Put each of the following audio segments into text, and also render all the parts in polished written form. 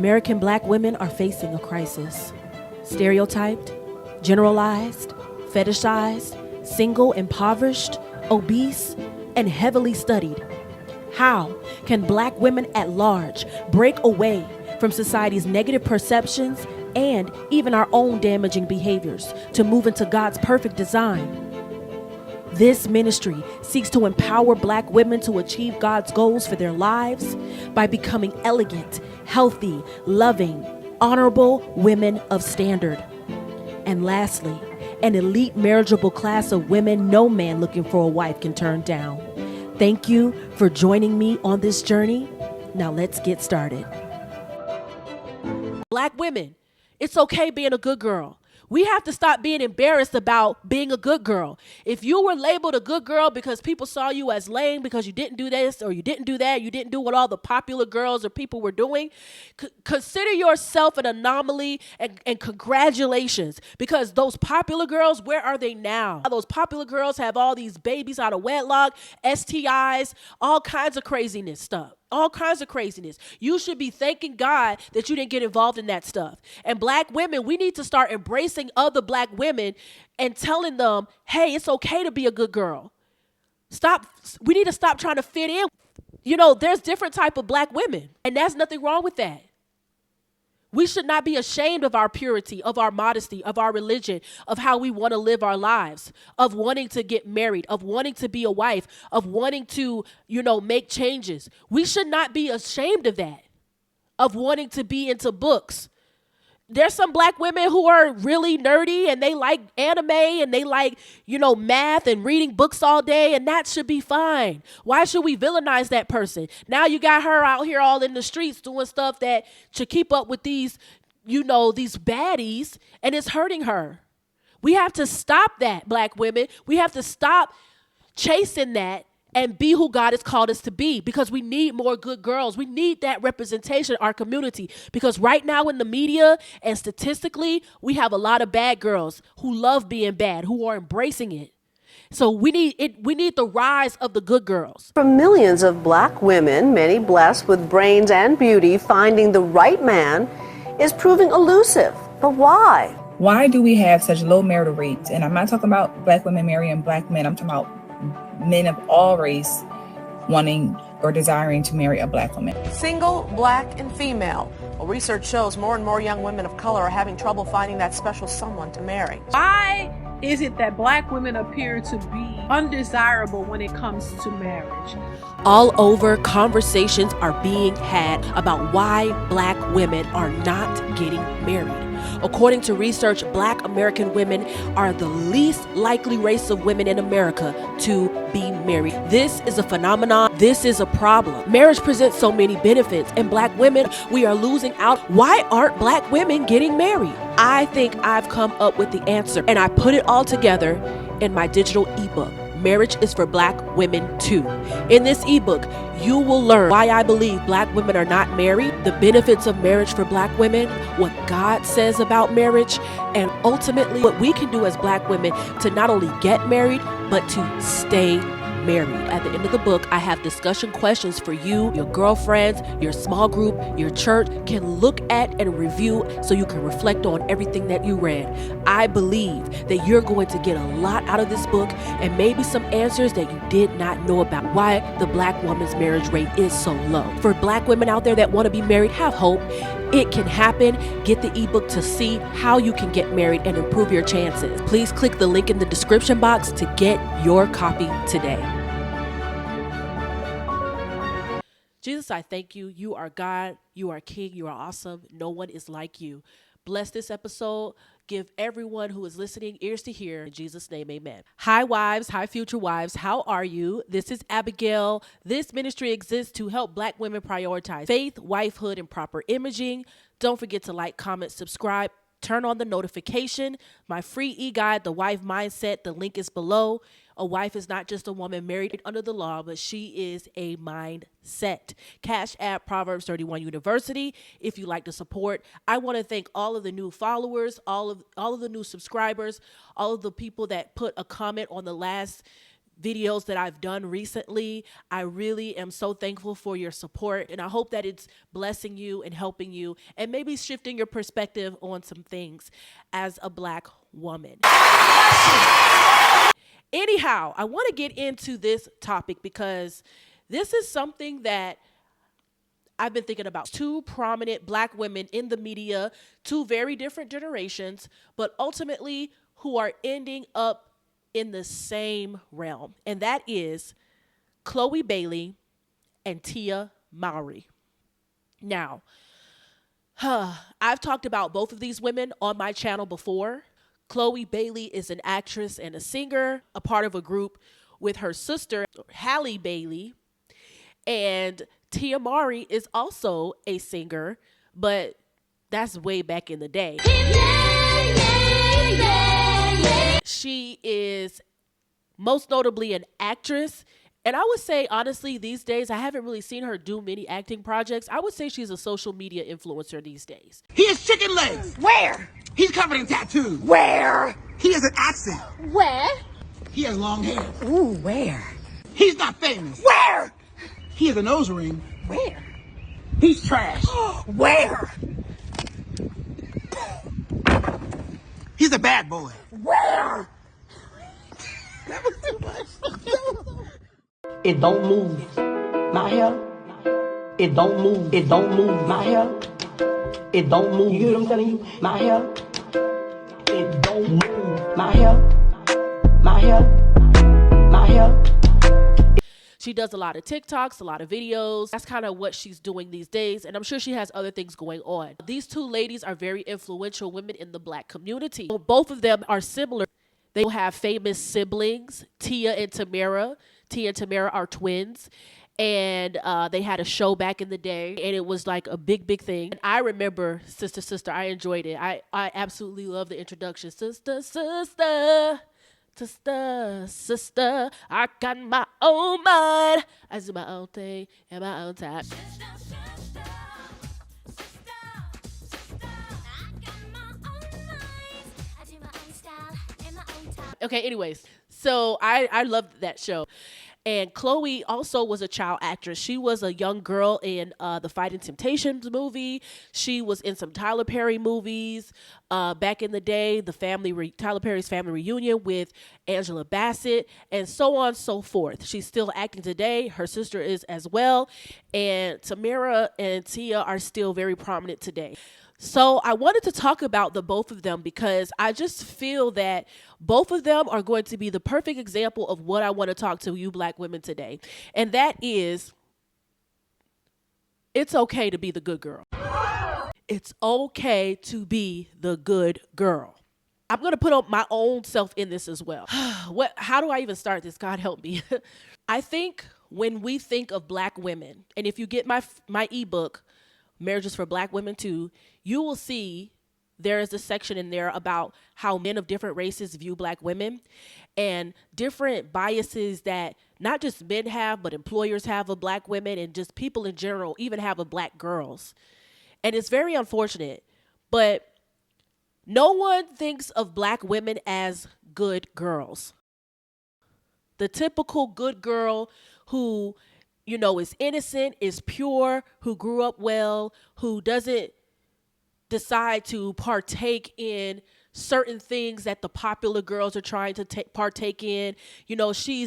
American black women are facing a crisis. Stereotyped, generalized, fetishized, single, impoverished, obese, and heavily studied. How can black women at large break away from society's negative perceptions and even our own damaging behaviors to move into God's perfect design? This ministry seeks to empower black women to achieve God's goals for their lives by becoming elegant, healthy, loving, honorable women of standard. And lastly, an elite marriageable class of women no man looking for a wife can turn down. Thank you for joining me on this journey. Now let's get started. Black women, it's okay being a good girl. We have to stop being embarrassed about being a good girl. If you were labeled a good girl because people saw you as lame because you didn't do this or you didn't do that, you didn't do what all the popular girls or people were doing, consider yourself an anomaly and congratulations, because those popular girls, where are they now? Those popular girls have all these babies out of wedlock, STIs, all kinds of craziness stuff. All kinds of craziness. You should be thanking God that you didn't get involved in that stuff. And black women, we need to start embracing other black women and telling them, hey, it's okay to be a good girl. We need to stop trying to fit in. You know, there's different type of black women, and there's nothing wrong with that. We should not be ashamed of our purity, of our modesty, of our religion, of how we want to live our lives, of wanting to get married, of wanting to be a wife, of wanting to, make changes. We should not be ashamed of that, of wanting to be into books. There's some black women who are really nerdy and they like anime and they like, math and reading books all day, and that should be fine. Why should we villainize that person? Now you got her out here all in the streets doing stuff that should keep up with these baddies, and it's hurting her. We have to stop that, black women. We have to stop chasing that and be who God has called us to be, because we need more good girls. We need that representation in our community, because right now in the media and statistically, we have a lot of bad girls who love being bad, who are embracing it. So we need the rise of the good girls. For millions of black women, many blessed with brains and beauty, finding the right man is proving elusive. But why? Why do we have such low marital rates? And I'm not talking about black women marrying black men. I'm talking about men of all race wanting or desiring to marry a black woman. Single, black, and female. Well, research shows more and more young women of color are having trouble finding that special someone to marry. Why is it that black women appear to be undesirable when it comes to marriage? All over, conversations are being had about why black women are not getting married. According to research, black American women are the least likely race of women in America to be married. This is a phenomenon. This is a problem. Marriage presents so many benefits, and black women, we are losing out. Why aren't black women getting married? I think I've come up with the answer, and I put it all together in my digital ebook. Marriage is for black women too. In this ebook, you will learn why I believe black women are not married, the benefits of marriage for black women, what God says about marriage, and ultimately what we can do as black women to not only get married, but to stay married. At the end of the book, I have discussion questions for you, your girlfriends, your small group, your church can look at and review so you can reflect on everything that you read. I believe that you're going to get a lot out of this book and maybe some answers that you did not know about why the black woman's marriage rate is so low. For black women out there that want to be married, have hope. It can happen. Get the ebook to see how you can get married and improve your chances. Please click the link in the description box to get your copy today. Jesus, I thank you. You are God. You are King. You are awesome. No one is like you. Bless this episode. Give everyone who is listening ears to hear. In Jesus' name, amen. Hi, wives. Hi, future wives. How are you? This is Abigail. This ministry exists to help black women prioritize faith, wifehood, and proper imaging. Don't forget to like, comment, subscribe. Turn on the notification. My free e-guide, The Wife Mindset, the link is below. A wife is not just a woman married under the law, but she is a mindset. Cashapp, Proverbs 31 University, if you like to support. I want to thank all of the new followers, all of the new subscribers, all of the people that put a comment on the last videos that I've done recently. I really am so thankful for your support, and I hope that it's blessing you and helping you and maybe shifting your perspective on some things as a Black woman. Anyhow, I want to get into this topic because this is something that I've been thinking about. Two prominent Black women in the media, two very different generations, but ultimately who are ending up in the same realm. And that is Chloe Bailey and Tia Mowry. Now, I've talked about both of these women on my channel before. Chloe Bailey is an actress and a singer, a part of a group with her sister, Halle Bailey. And Tia Mowry is also a singer, but that's way back in the day. She is most notably an actress. And I would say, honestly, these days, I haven't really seen her do many acting projects. I would say she's a social media influencer these days. He has chicken legs. Where? He's covered in tattoos. Where? He has an accent. Where? He has long hair. Ooh, where? He's not famous. Where? He has a nose ring. Where? He's trash. Where? He's a bad boy. Where? That was too much. It don't move my hair. It don't move. It don't move my hair. It don't move. You hear what I'm telling you? My hair. It don't move my hair. My hair. My hair. She does a lot of TikToks, a lot of videos. That's kind of what she's doing these days. And I'm sure she has other things going on. These two ladies are very influential women in the Black community. Both of them are similar. They have famous siblings, Tia and Tamera. Tia and Tamera are twins. And they had a show back in the day. And it was like a big, big thing. And I remember Sister, Sister. I enjoyed it. I absolutely love the introduction. Sister, Sister. Sister, sister, I got my own mind. I do my own thing and my own time. Okay, anyways, so I loved that show. And Chloe also was a child actress. She was a young girl in the Fighting Temptations movie. She was in some Tyler Perry movies back in the day, Tyler Perry's Family Reunion with Angela Bassett, and so on and so forth. She's still acting today. Her sister is as well. And Tamera and Tia are still very prominent today. So I wanted to talk about the both of them because I just feel that both of them are going to be the perfect example of what I want to talk to you Black women today. And that is, it's okay to be the good girl. It's okay to be the good girl. I'm going to put up my own self in this as well. How do I even start this? God help me. I think when we think of Black women, and if you get my ebook, Marriages for Black Women Too, you will see there is a section in there about how men of different races view Black women and different biases that not just men have, but employers have of Black women and just people in general even have of Black girls. And it's very unfortunate, but no one thinks of Black women as good girls. The typical good girl who, you know, is innocent, is pure, who grew up well, who doesn't decide to partake in certain things that the popular girls are trying to partake in. You know, she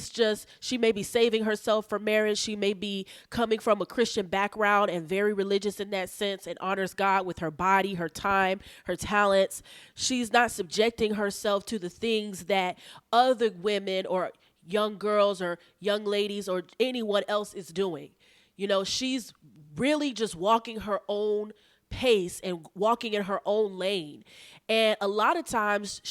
may be saving herself for marriage. She may be coming from a Christian background and very religious in that sense and honors God with her body, her time, her talents. She's not subjecting herself to the things that other women or young girls or young ladies or anyone else is doing. You know, she's really just walking her own pace and walking in her own lane. And a lot of times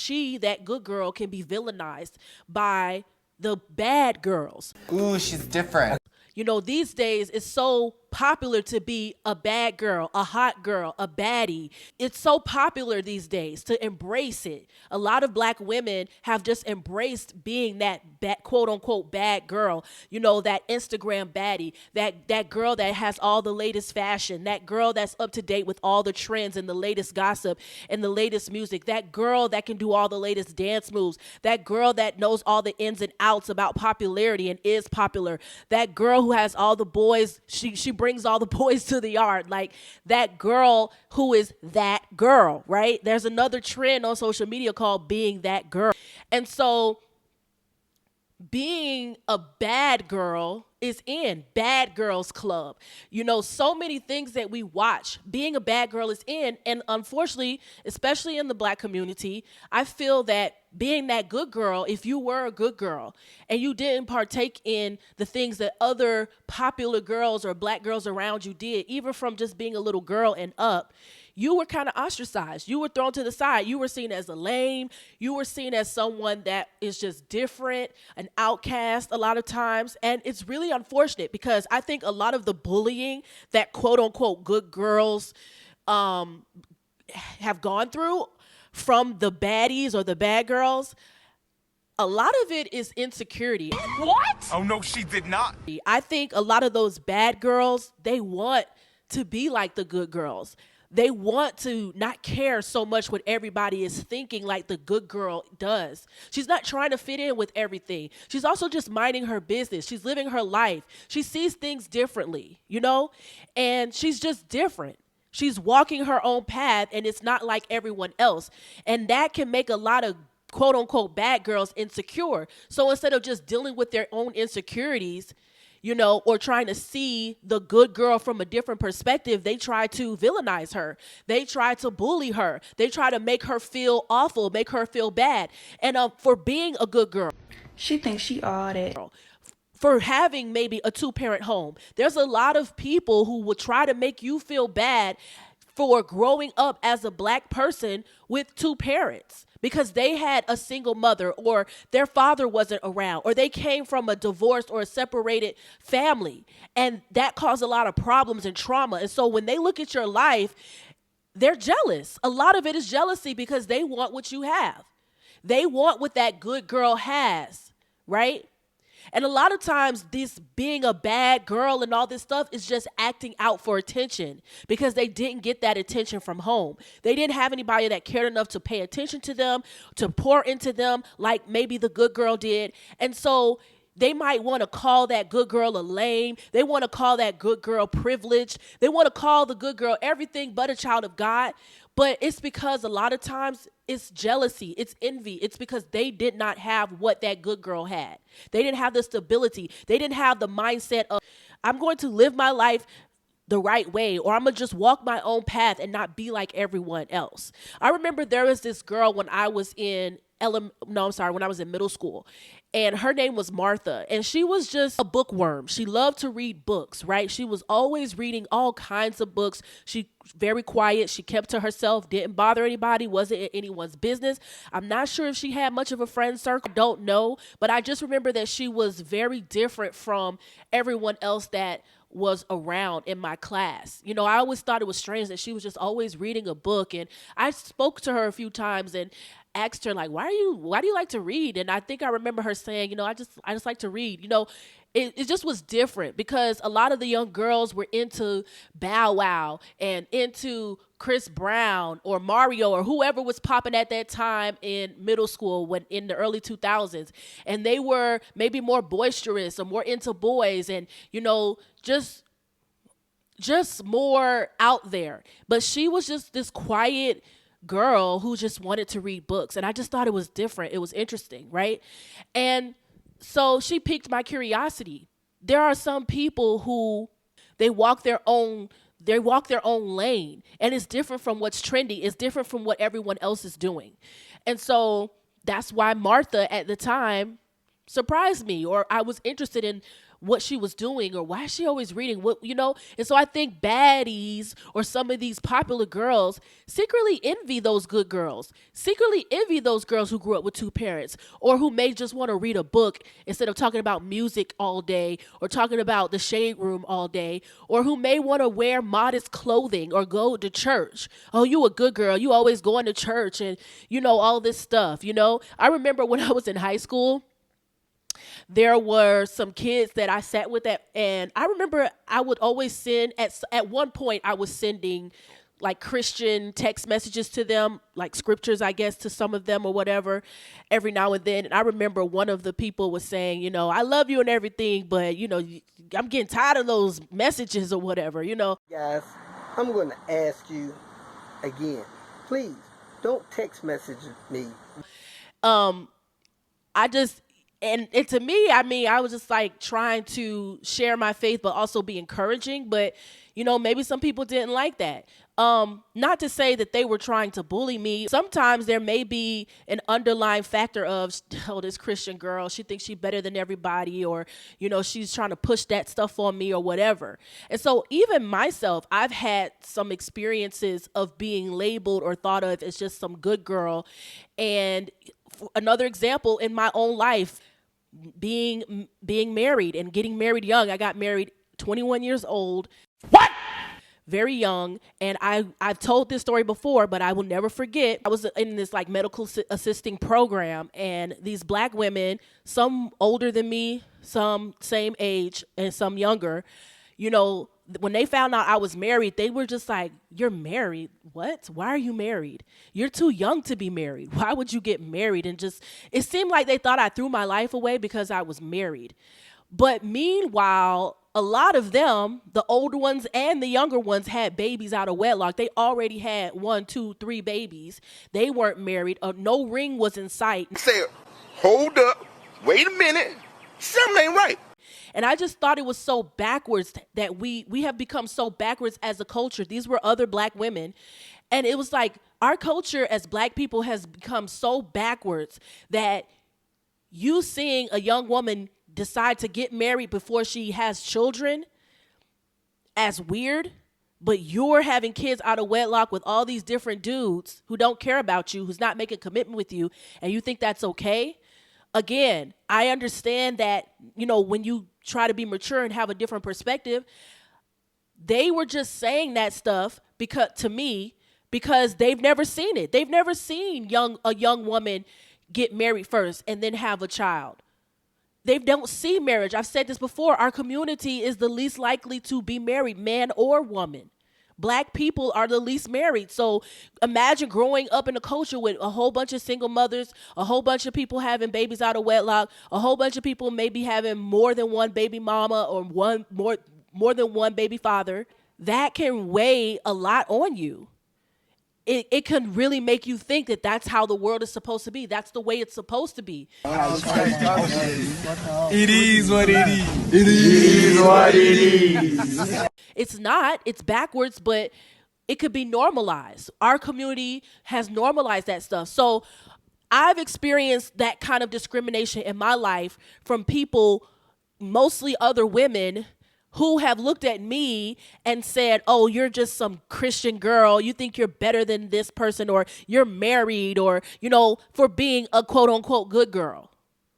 that good girl, can be villainized by the bad girls. Ooh, she's different. You know, these days it's so popular to be a bad girl, a hot girl, a baddie. It's so popular these days to embrace it. A lot of black women have just embraced being that quote unquote bad girl, that Instagram baddie, that girl that has all the latest fashion, that girl that's up to date with all the trends and the latest gossip and the latest music, that girl that can do all the latest dance moves, that girl that knows all the ins and outs about popularity and is popular, that girl who has all the boys, she brings all the boys to the yard, like that girl who is that girl, right? There's another trend on social media called being that girl. And so being a bad girl is in bad girls club. So many things that we watch, being a bad girl is in. And unfortunately, especially in the black community, I feel that being that good girl, if you were a good girl and you didn't partake in the things that other popular girls or black girls around you did, even from just being a little girl and up, you were kind of ostracized. You were thrown to the side. You were seen as a lame. You were seen as someone that is just different, an outcast a lot of times. And it's really unfortunate because I think a lot of the bullying that quote unquote good girls have gone through from the baddies or the bad girls, a lot of it is insecurity. What? Oh, no, she did not. I think a lot of those bad girls, they want to be like the good girls. They want to not care so much what everybody is thinking like the good girl does. She's not trying to fit in with everything. She's also just minding her business. She's living her life. She sees things differently, and she's just different. She's walking her own path, and it's not like everyone else. And that can make a lot of quote unquote bad girls insecure. So instead of just dealing with their own insecurities, or trying to see the good girl from a different perspective, they try to villainize her. They try to bully her. They try to make her feel awful, make her feel bad. And for being a good girl, she thinks she all that. For having maybe a 2-parent home, there's a lot of people who will try to make you feel bad for growing up as a black person with 2 parents. Because they had a single mother or their father wasn't around or they came from a divorced or a separated family. And that caused a lot of problems and trauma. And so when they look at your life, they're jealous. A lot of it is jealousy because they want what you have. They want what that good girl has, right? And a lot of times this being a bad girl and all this stuff is just acting out for attention because they didn't get that attention from home. They didn't have anybody that cared enough to pay attention to them, to pour into them like maybe the good girl did. And so they might want to call that good girl a lame. They want to call that good girl privileged. They want to call the good girl everything but a child of God. But it's because a lot of times it's jealousy, it's envy. It's because they did not have what that good girl had. They didn't have the stability. They didn't have the mindset of, I'm going to live my life the right way, or I'm going to just walk my own path and not be like everyone else. I remember there was this girl when I was in when I was in middle school, and her name was Martha, and she was just a bookworm. She loved to read books, right? She was always reading all kinds of books. She very quiet. She kept to herself, didn't bother anybody, wasn't in anyone's business. I'm not sure if she had much of a friend circle. I don't know, but I just remember that she was very different from everyone else that was around in my class. I always thought it was strange that she was just always reading a book, and I spoke to her a few times and asked her, like, why do you like to read? And I think I remember her saying, I just like to read. It just was different because a lot of the young girls were into Bow Wow and into Chris Brown or Mario or whoever was popping at that time in middle school when in the early 2000s. And they were maybe more boisterous or more into boys and, just more out there. But she was just this quiet girl who just wanted to read books. And I just thought it was different. It was interesting, right? And so she piqued my curiosity. There are some people who they walk their own lane, and it's different from what's trendy. It's different from what everyone else is doing. And so that's why Martha at the time surprised me, or I was interested in what she was doing or why is she always reading what, And so I think baddies or some of these popular girls secretly envy those good girls, secretly envy those girls who grew up with two parents or who may just want to read a book instead of talking about music all day or talking about the shade room all day, or who may want to wear modest clothing or go to church. Oh, you a good girl. You always going to church and, all this stuff, I remember when I was in high school, there were some kids that I sat with and I remember I would always send at one point I was sending like Christian text messages to them, like scriptures, I guess, to some of them or whatever, every now and then. And I remember one of the people was saying, I love you and everything, but, I'm getting tired of those messages or whatever, Guys, I'm going to ask you again, please don't text message me. And to me, I was just like trying to share my faith, but also be encouraging. But, maybe some people didn't like that. Not to say that they were trying to bully me. Sometimes there may be an underlying factor of, this Christian girl, she thinks she's better than everybody, or, she's trying to push that stuff on me or whatever. And so even myself, I've had some experiences of being labeled or thought of as just some good girl. And another example in my own life, being married and getting married young. I got married 21 years old. What? Very young. And I've told this story before, but I will never forget. I was in this like medical assisting program, and these black women, some older than me, some same age, and some younger, when they found out I was married, they were just like, you're married? What? Why are you married? You're too young to be married. Why would you get married? And it seemed like they thought I threw my life away because I was married. But meanwhile, a lot of them, the older ones and the younger ones, had babies out of wedlock. They already had 1, 2, 3 babies. They weren't married. No ring was in sight. Say, hold up, wait a minute, something ain't right. And I just thought it was so backwards that we have become so backwards as a culture. These were other black women. And it was like our culture as black people has become so backwards that you seeing a young woman decide to get married before she has children as weird, but you're having kids out of wedlock with all these different dudes who don't care about you, who's not making a commitment with you, and you think that's okay. Again, I understand that, when you try to be mature and have a different perspective, they were just saying that stuff because they've never seen it. They've never seen a young woman get married first and then have a child. They don't see marriage. I've said this before. Our community is the least likely to be married, man or woman. Black people are the least married. So imagine growing up in a culture with a whole bunch of single mothers, a whole bunch of people having babies out of wedlock, a whole bunch of people maybe having more than one baby mama or more than one baby father. That can weigh a lot on you. It can really make you think that that's how the world is supposed to be. That's the way it's supposed to be. It is what it is. It is what it is. It's not. It's backwards, but it could be normalized. Our community has normalized that stuff. So I've experienced that kind of discrimination in my life from people, mostly other women, who have looked at me and said, oh, you're just some Christian girl. You think you're better than this person, or you're married, or, for being a quote unquote good girl.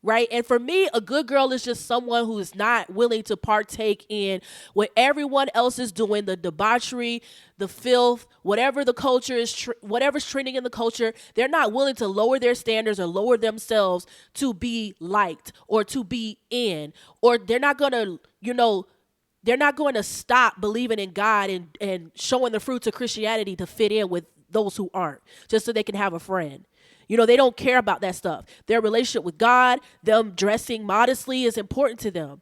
Right. And for me, a good girl is just someone who is not willing to partake in what everyone else is doing, the debauchery, the filth, whatever the culture is, whatever's trending in the culture. They're not willing to lower their standards or lower themselves to be liked or to be in, or they're not going to, they're not going to stop believing in God and showing the fruits of Christianity to fit in with those who aren't, just so they can have a friend. They don't care about that stuff. Their relationship with God, them dressing modestly is important to them.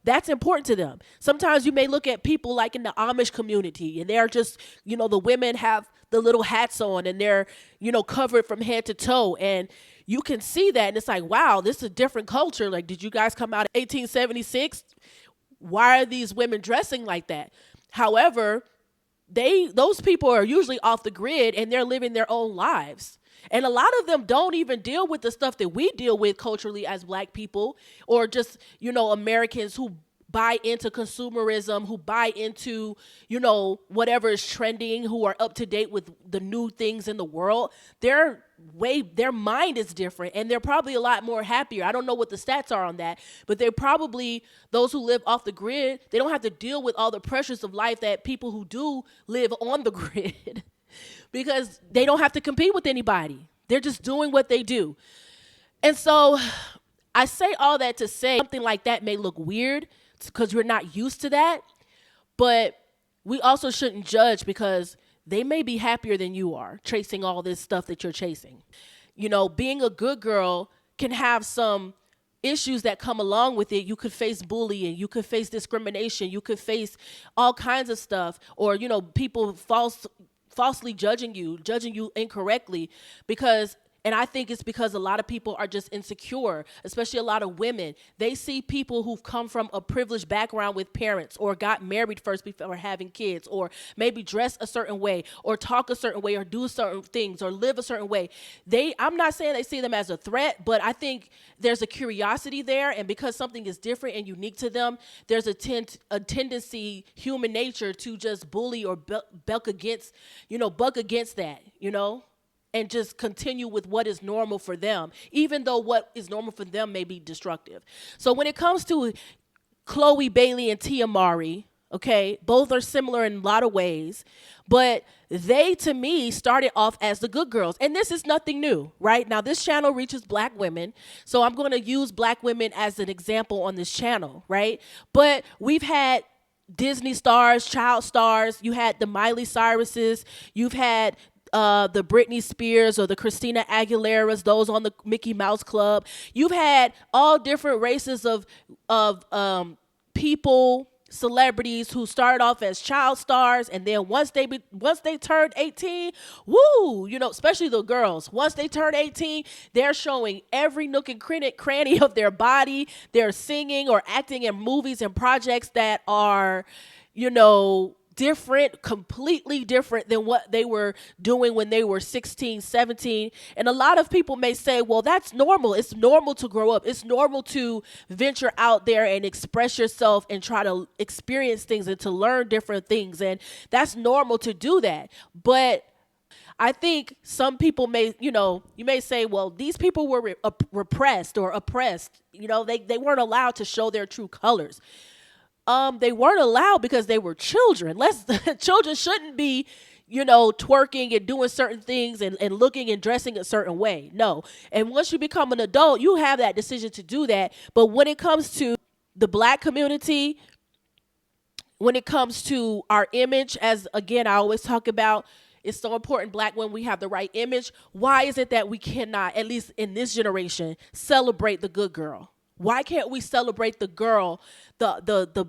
That's important to them. Sometimes you may look at people like in the Amish community, and they're just, the women have the little hats on and they're, covered from head to toe. And you can see that. And it's like, wow, this is a different culture. Like, did you guys come out in 1876? Why are these women dressing like that? However, those people are usually off the grid and they're living their own lives. And a lot of them don't even deal with the stuff that we deal with culturally as black people, or just, Americans who buy into consumerism, who buy into, whatever is trending, who are up to date with the new things in the world. Their mind is different, and they're probably a lot more happier. I don't know what the stats are on that, but they're probably, those who live off the grid, they don't have to deal with all the pressures of life that people who do live on the grid because they don't have to compete with anybody. They're just doing what they do. And so I say all that to say something like that may look weird because we're not used to that, but we also shouldn't judge because they may be happier than you are chasing all this stuff that you're chasing. Being a good girl can have some issues that come along with it. You could face bullying, you could face discrimination, you could face all kinds of stuff, or, people falsely judging you incorrectly and I think it's because a lot of people are just insecure, especially a lot of women. They see people who've come from a privileged background with parents, or got married first before having kids, or maybe dress a certain way, or talk a certain way, or do certain things, or live a certain way. I'm not saying they see them as a threat, but I think there's a curiosity there, and because something is different and unique to them, there's a tendency, human nature, to just bully or buck against that, and just continue with what is normal for them, even though what is normal for them may be destructive. So when it comes to Chloe Bailey and Tia Mowry, okay, both are similar in a lot of ways, but they, to me, started off as the good girls. And this is nothing new, right? Now, this channel reaches black women, so I'm going to use black women as an example on this channel, right? But we've had Disney stars, child stars. You had the Miley Cyruses. You've had the Britney Spears or the Christina Aguileras, those on the Mickey Mouse Club. You've had all different races of people, celebrities who started off as child stars, and then once they turned 18, woo, especially the girls, once they turn 18, they're showing every nook and cranny of their body. They're singing or acting in movies and projects that are, different, completely different than what they were doing when they were 16, 17. And a lot of people may say, well, that's normal. It's normal to grow up. It's normal to venture out there and express yourself and try to experience things and to learn different things. And that's normal to do that. But I think some people may, you may say, well, these people were repressed or oppressed. They weren't allowed to show their true colors. They weren't allowed because they were children. Children shouldn't be, twerking and doing certain things and looking and dressing a certain way. No. And once you become an adult, you have that decision to do that. But when it comes to the black community, when it comes to our image, as again, I always talk about, it's so important, black women, we have the right image. Why is it that we cannot, at least in this generation, celebrate the good girl? Why can't we celebrate the girl, the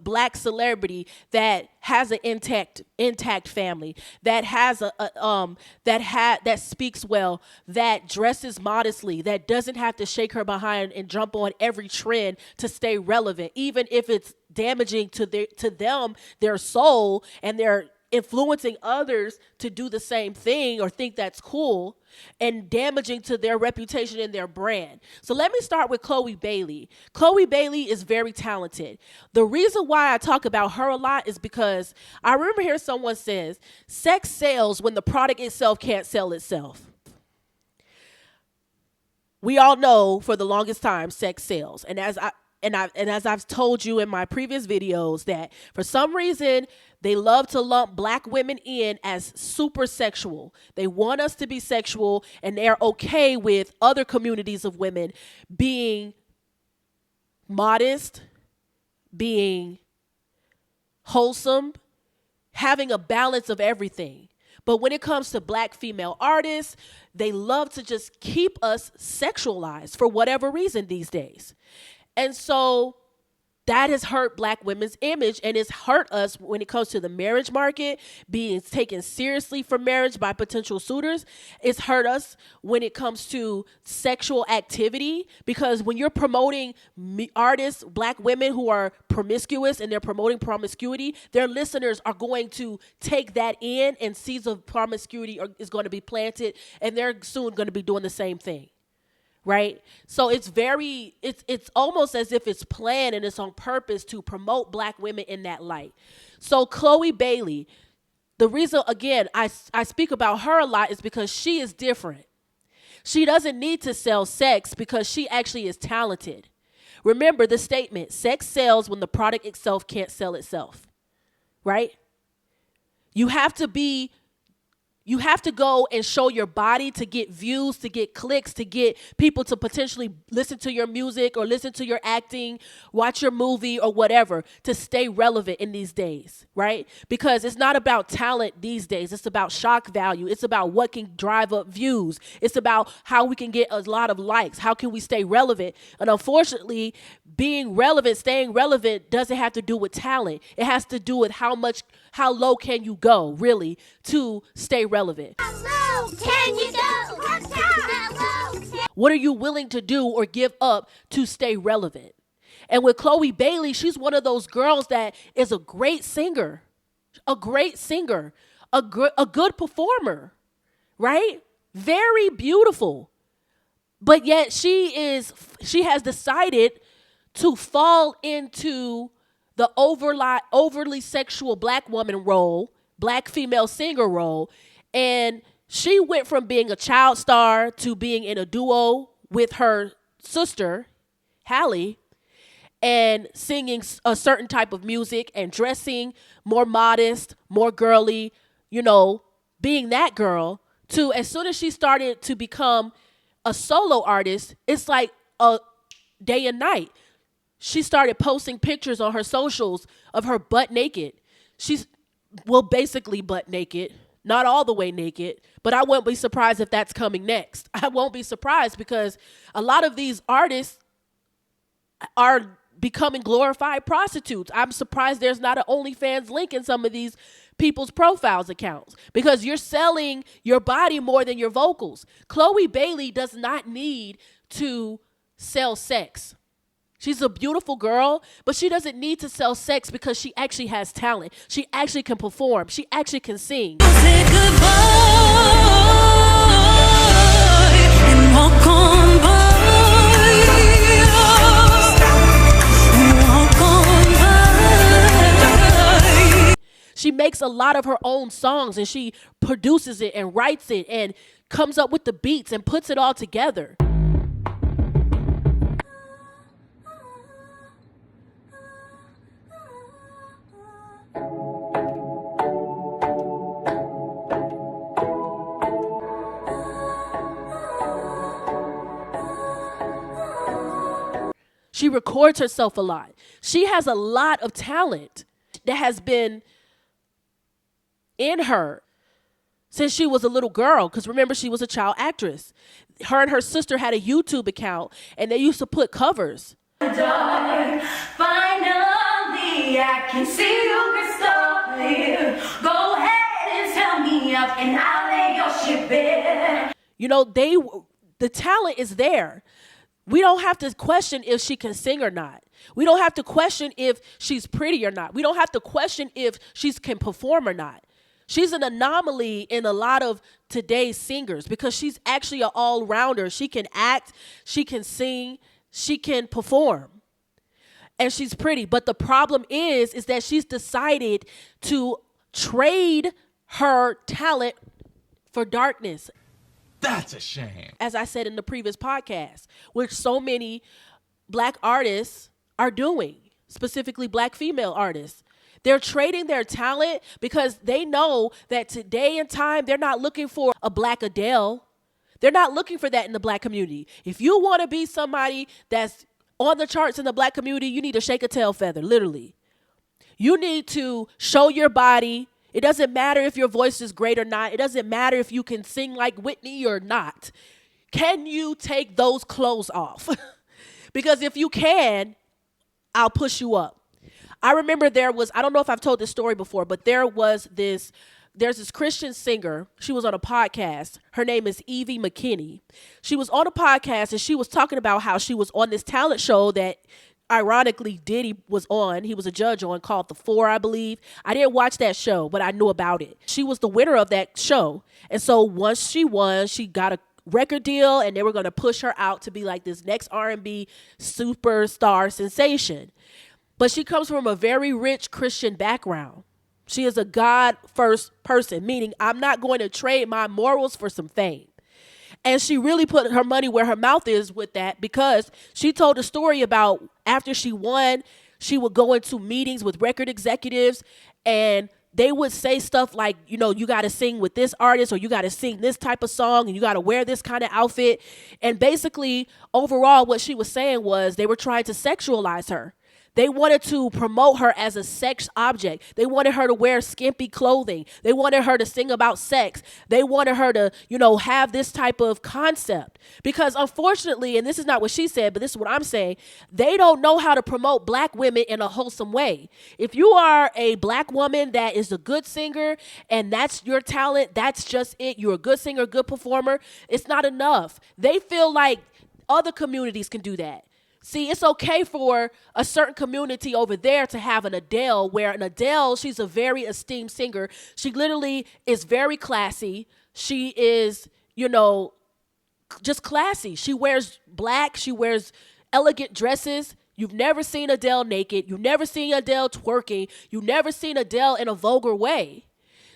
black celebrity that has an intact family, that has that speaks well, that dresses modestly, that doesn't have to shake her behind and jump on every trend to stay relevant, even if it's damaging to them, their soul, and they're influencing others to do the same thing or think that's cool, and damaging to their reputation and their brand. So let me start with Chloe Bailey. Chloe Bailey is very talented. The reason why I talk about her a lot is because I remember hearing someone says, sex sells when the product itself can't sell itself. We all know for the longest time sex sells. And as I've told you in my previous videos, that for some reason they love to lump black women in as super sexual. They want us to be sexual, and they're okay with other communities of women being modest, being wholesome, having a balance of everything. But when it comes to black female artists, they love to just keep us sexualized for whatever reason these days. And so That has hurt black women's image, and it's hurt us when it comes to the marriage market, being taken seriously for marriage by potential suitors. It's hurt us when it comes to sexual activity, because when you're promoting artists, black women who are promiscuous and they're promoting promiscuity, their listeners are going to take that in, and seeds of promiscuity is going to be planted, and they're soon going to be doing the same thing. Right? So it's almost as if it's planned and it's on purpose to promote black women in that light. So Chloe Bailey, the reason, again, I speak about her a lot is because she is different. She doesn't need to sell sex because she actually is talented. Remember the statement, sex sells when the product itself can't sell itself. Right? You have to go and show your body to get views, to get clicks, to get people to potentially listen to your music or listen to your acting, watch your movie or whatever, to stay relevant in these days, right? Because it's not about talent these days. It's about shock value. It's about what can drive up views. It's about how we can get a lot of likes. How can we stay relevant? And unfortunately, being relevant, staying relevant doesn't have to do with talent. It has to do with how low can you go, really, to stay relevant. How low can you go? How low? What are you willing to do or give up to stay relevant? And with Chloe Bailey, she's one of those girls that is a great singer, a good performer, right? Very beautiful. But yet she has decided to fall into the overly sexual black woman role, black female singer role, and she went from being a child star to being in a duo with her sister, Hallie, and singing a certain type of music and dressing more modest, more girly, being that girl, to as soon as she started to become a solo artist, it's like a day and night. She started posting pictures on her socials of her butt naked. She's, basically butt naked, not all the way naked, but I won't be surprised if that's coming next. I won't be surprised because a lot of these artists are becoming glorified prostitutes. I'm surprised there's not an OnlyFans link in some of these people's profiles accounts because you're selling your body more than your vocals. Chloe Bailey does not need to sell sex. She's a beautiful girl, but she doesn't need to sell sex because she actually has talent. She actually can perform. She actually can sing. Say goodbye and walk on by. Walk on by. She makes a lot of her own songs and she produces it and writes it and comes up with the beats and puts it all together. She records herself a lot. She has a lot of talent that has been in her since she was a little girl. Because remember, she was a child actress. Her and her sister had a YouTube account, and they used to put covers. Finally, I can see you crystal clear. Go ahead and tell me up, and I'll lay your ship bare. The talent is there. We don't have to question if she can sing or not. We don't have to question if she's pretty or not. We don't have to question if she can perform or not. She's an anomaly in a lot of today's singers because she's actually an all-rounder. She can act, she can sing, she can perform, and she's pretty. But the problem is that she's decided to trade her talent for darkness. That's a shame. As I said in the previous podcast, which so many black artists are doing, specifically black female artists. They're trading their talent because they know that today and time, they're not looking for a black Adele. They're not looking for that in the black community. If you want to be somebody that's on the charts in the black community, you need to shake a tail feather, literally. You need to show your body. It doesn't matter if your voice is great or not. It doesn't matter if you can sing like Whitney or not. Can you take those clothes off? Because if you can, I'll push you up. I remember I don't know if I've told this story before, but there's this Christian singer. She was on a podcast. Her name is Evie McKinney. She was on a podcast and she was talking about how she was on this talent show that ironically Diddy was on. He was a judge on, called The Four, I believe. I didn't watch that show, but I knew about it. She was the winner of that show. And so once she won, she got a record deal and they were going to push her out to be like this next R&B superstar sensation. But she comes from a very rich Christian background. She is a God first person, meaning I'm not going to trade my morals for some fame. And she really put her money where her mouth is with that, because she told a story about after she won, she would go into meetings with record executives and they would say stuff like, you know, you got to sing with this artist, or you got to sing this type of song, and you got to wear this kind of outfit. And basically, overall, what she was saying was they were trying to sexualize her. They wanted to promote her as a sex object. They wanted her to wear skimpy clothing. They wanted her to sing about sex. They wanted her to, you know, have this type of concept. Because unfortunately, and this is not what she said, but this is what I'm saying, they don't know how to promote black women in a wholesome way. If you are a black woman that is a good singer and that's your talent, that's just it. You're a good singer, good performer. It's not enough. They feel like other communities can do that. See, it's okay for a certain community over there to have an Adele, where an Adele, she's a very esteemed singer. She literally is very classy. She is, you know, just classy. She wears black. She wears elegant dresses. You've never seen Adele naked. You've never seen Adele twerking. You've never seen Adele in a vulgar way.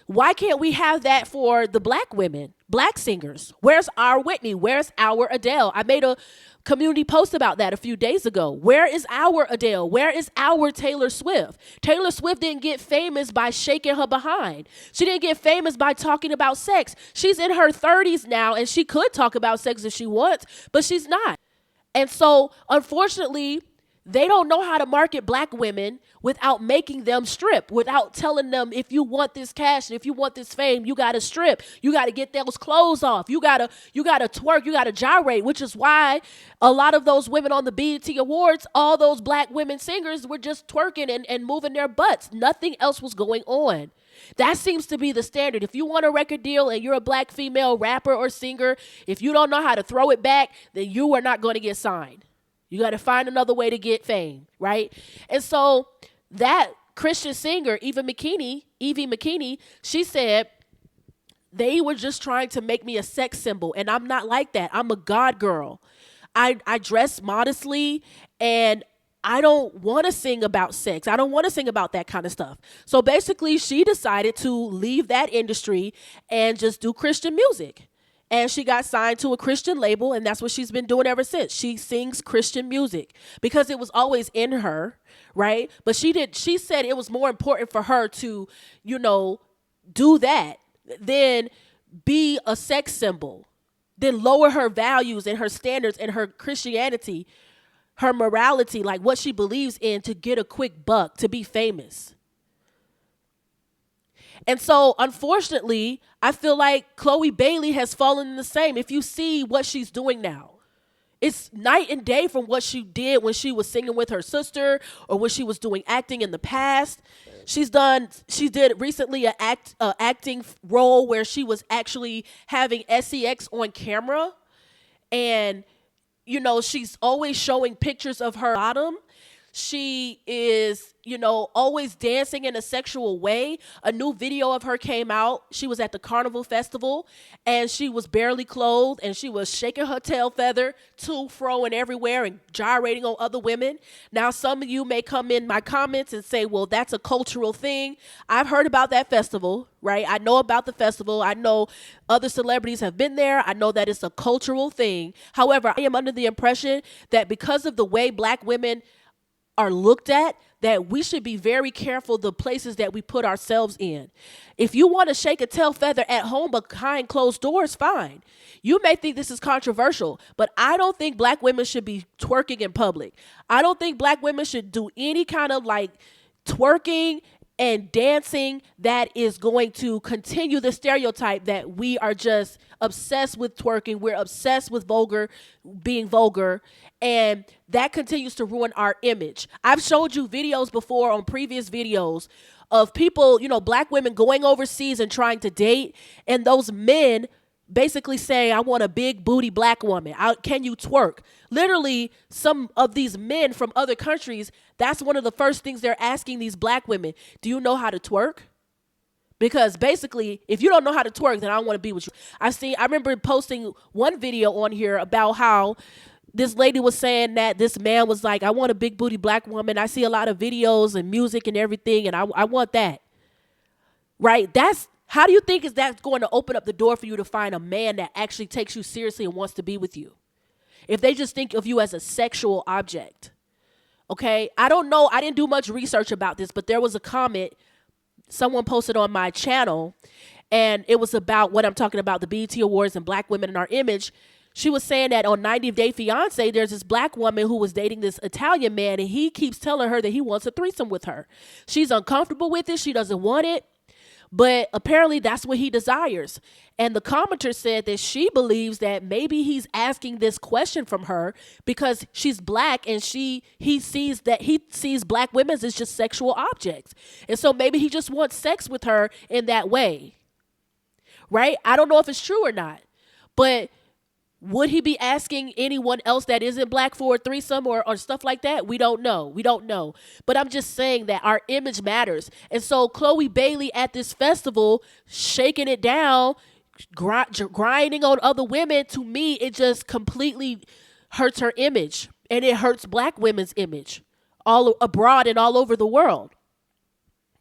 Why can't we have that for the black women, black singers? Where's our Whitney? Where's our Adele? I made a community post about that a few days ago. Where is our Adele? Where is our Taylor Swift? Taylor Swift didn't get famous by shaking her behind. She didn't get famous by talking about sex. She's in her 30s now, and she could talk about sex if she wants, but she's not. And so, unfortunately, they don't know how to market black women without making them strip, without telling them, if you want this cash and if you want this fame, you got to strip. You got to get those clothes off. You got to twerk. You got to gyrate, which is why a lot of those women on the BET Awards, all those black women singers were just twerking and moving their butts. Nothing else was going on. That seems to be the standard. If you want a record deal and you're a black female rapper or singer, if you don't know how to throw it back, then you are not going to get signed. You got to find another way to get fame, right? And so that Christian singer, Evie McKinney, she said, they were just trying to make me a sex symbol, and I'm not like that. I'm a God girl. I dress modestly, and I don't want to sing about sex. I don't want to sing about that kind of stuff. So basically, she decided to leave that industry and just do Christian music. And she got signed to a Christian label, and that's what she's been doing ever since. She sings Christian music because it was always in her, right? But she said it was more important for her to, you know, do that than be a sex symbol, then lower her values and her standards and her Christianity, her morality, like what she believes in, to get a quick buck, to be famous. And so, unfortunately, I feel like Chloe Bailey has fallen in the same. If you see what she's doing now, it's night and day from what she did when she was singing with her sister or when she was doing acting in the past. She did recently an acting role where she was actually having sex on camera. And, you know, she's always showing pictures of her bottom. She is, you know, always dancing in a sexual way. A new video of her came out. She was at the Carnival Festival, and she was barely clothed, and she was shaking her tail feather to, fro, and everywhere, and gyrating on other women. Now, some of you may come in my comments and say, well, that's a cultural thing. I've heard about that festival, right? I know about the festival. I know other celebrities have been there. I know that it's a cultural thing. However, I am under the impression that because of the way black women are looked at, that we should be very careful the places that we put ourselves in. If you want to shake a tail feather at home behind closed doors, fine. You may think this is controversial, but I don't think black women should be twerking in public. I don't think black women should do any kind of like twerking and dancing that is going to continue the stereotype that we are just obsessed with twerking. We're obsessed with being vulgar, and that continues to ruin our image. I've showed you videos before on previous videos of people, black women going overseas and trying to date, and those men basically say, I want a big booty black woman. Can you twerk? Literally, some of these men from other countries, that's one of the first things they're asking these black women. Do you know how to twerk? Because basically, if you don't know how to twerk, then I don't want to be with you. I remember posting one video on here about how this lady was saying that this man was like, I want a big booty black woman. I see a lot of videos and music and everything, and I want that. Right? How do you think is that going to open up the door for you to find a man that actually takes you seriously and wants to be with you? If they just think of you as a sexual object. Okay? I don't know. I didn't do much research about this, but there was a comment someone posted on my channel, and it was about what I'm talking about, the BET Awards and black women in our image. She was saying that on 90 Day Fiance, there's this black woman who was dating this Italian man, and he keeps telling her that he wants a threesome with her. She's uncomfortable with it. She doesn't want it. But apparently that's what he desires. And the commenter said that she believes that maybe he's asking this question from her because she's black and he sees black women as just sexual objects. And so maybe he just wants sex with her in that way. Right? I don't know if it's true or not. But would he be asking anyone else that isn't black for a threesome or stuff like that? We don't know. But I'm just saying that our image matters. And so Chloe Bailey at this festival, shaking it down, grinding on other women, to me, it just completely hurts her image. And it hurts black women's image all abroad and all over the world.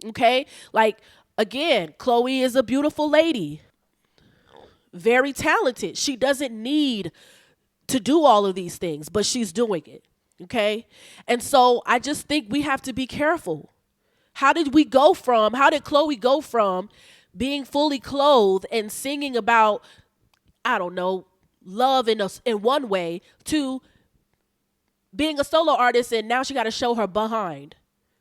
Okay? Like, again, Chloe is a beautiful lady. Very talented. She doesn't need to do all of these things, but she's doing it. Okay? And so I just think we have to be careful. How did Chloe go from being fully clothed and singing about, I don't know, love in one way to being a solo artist, and now she got to show her behind.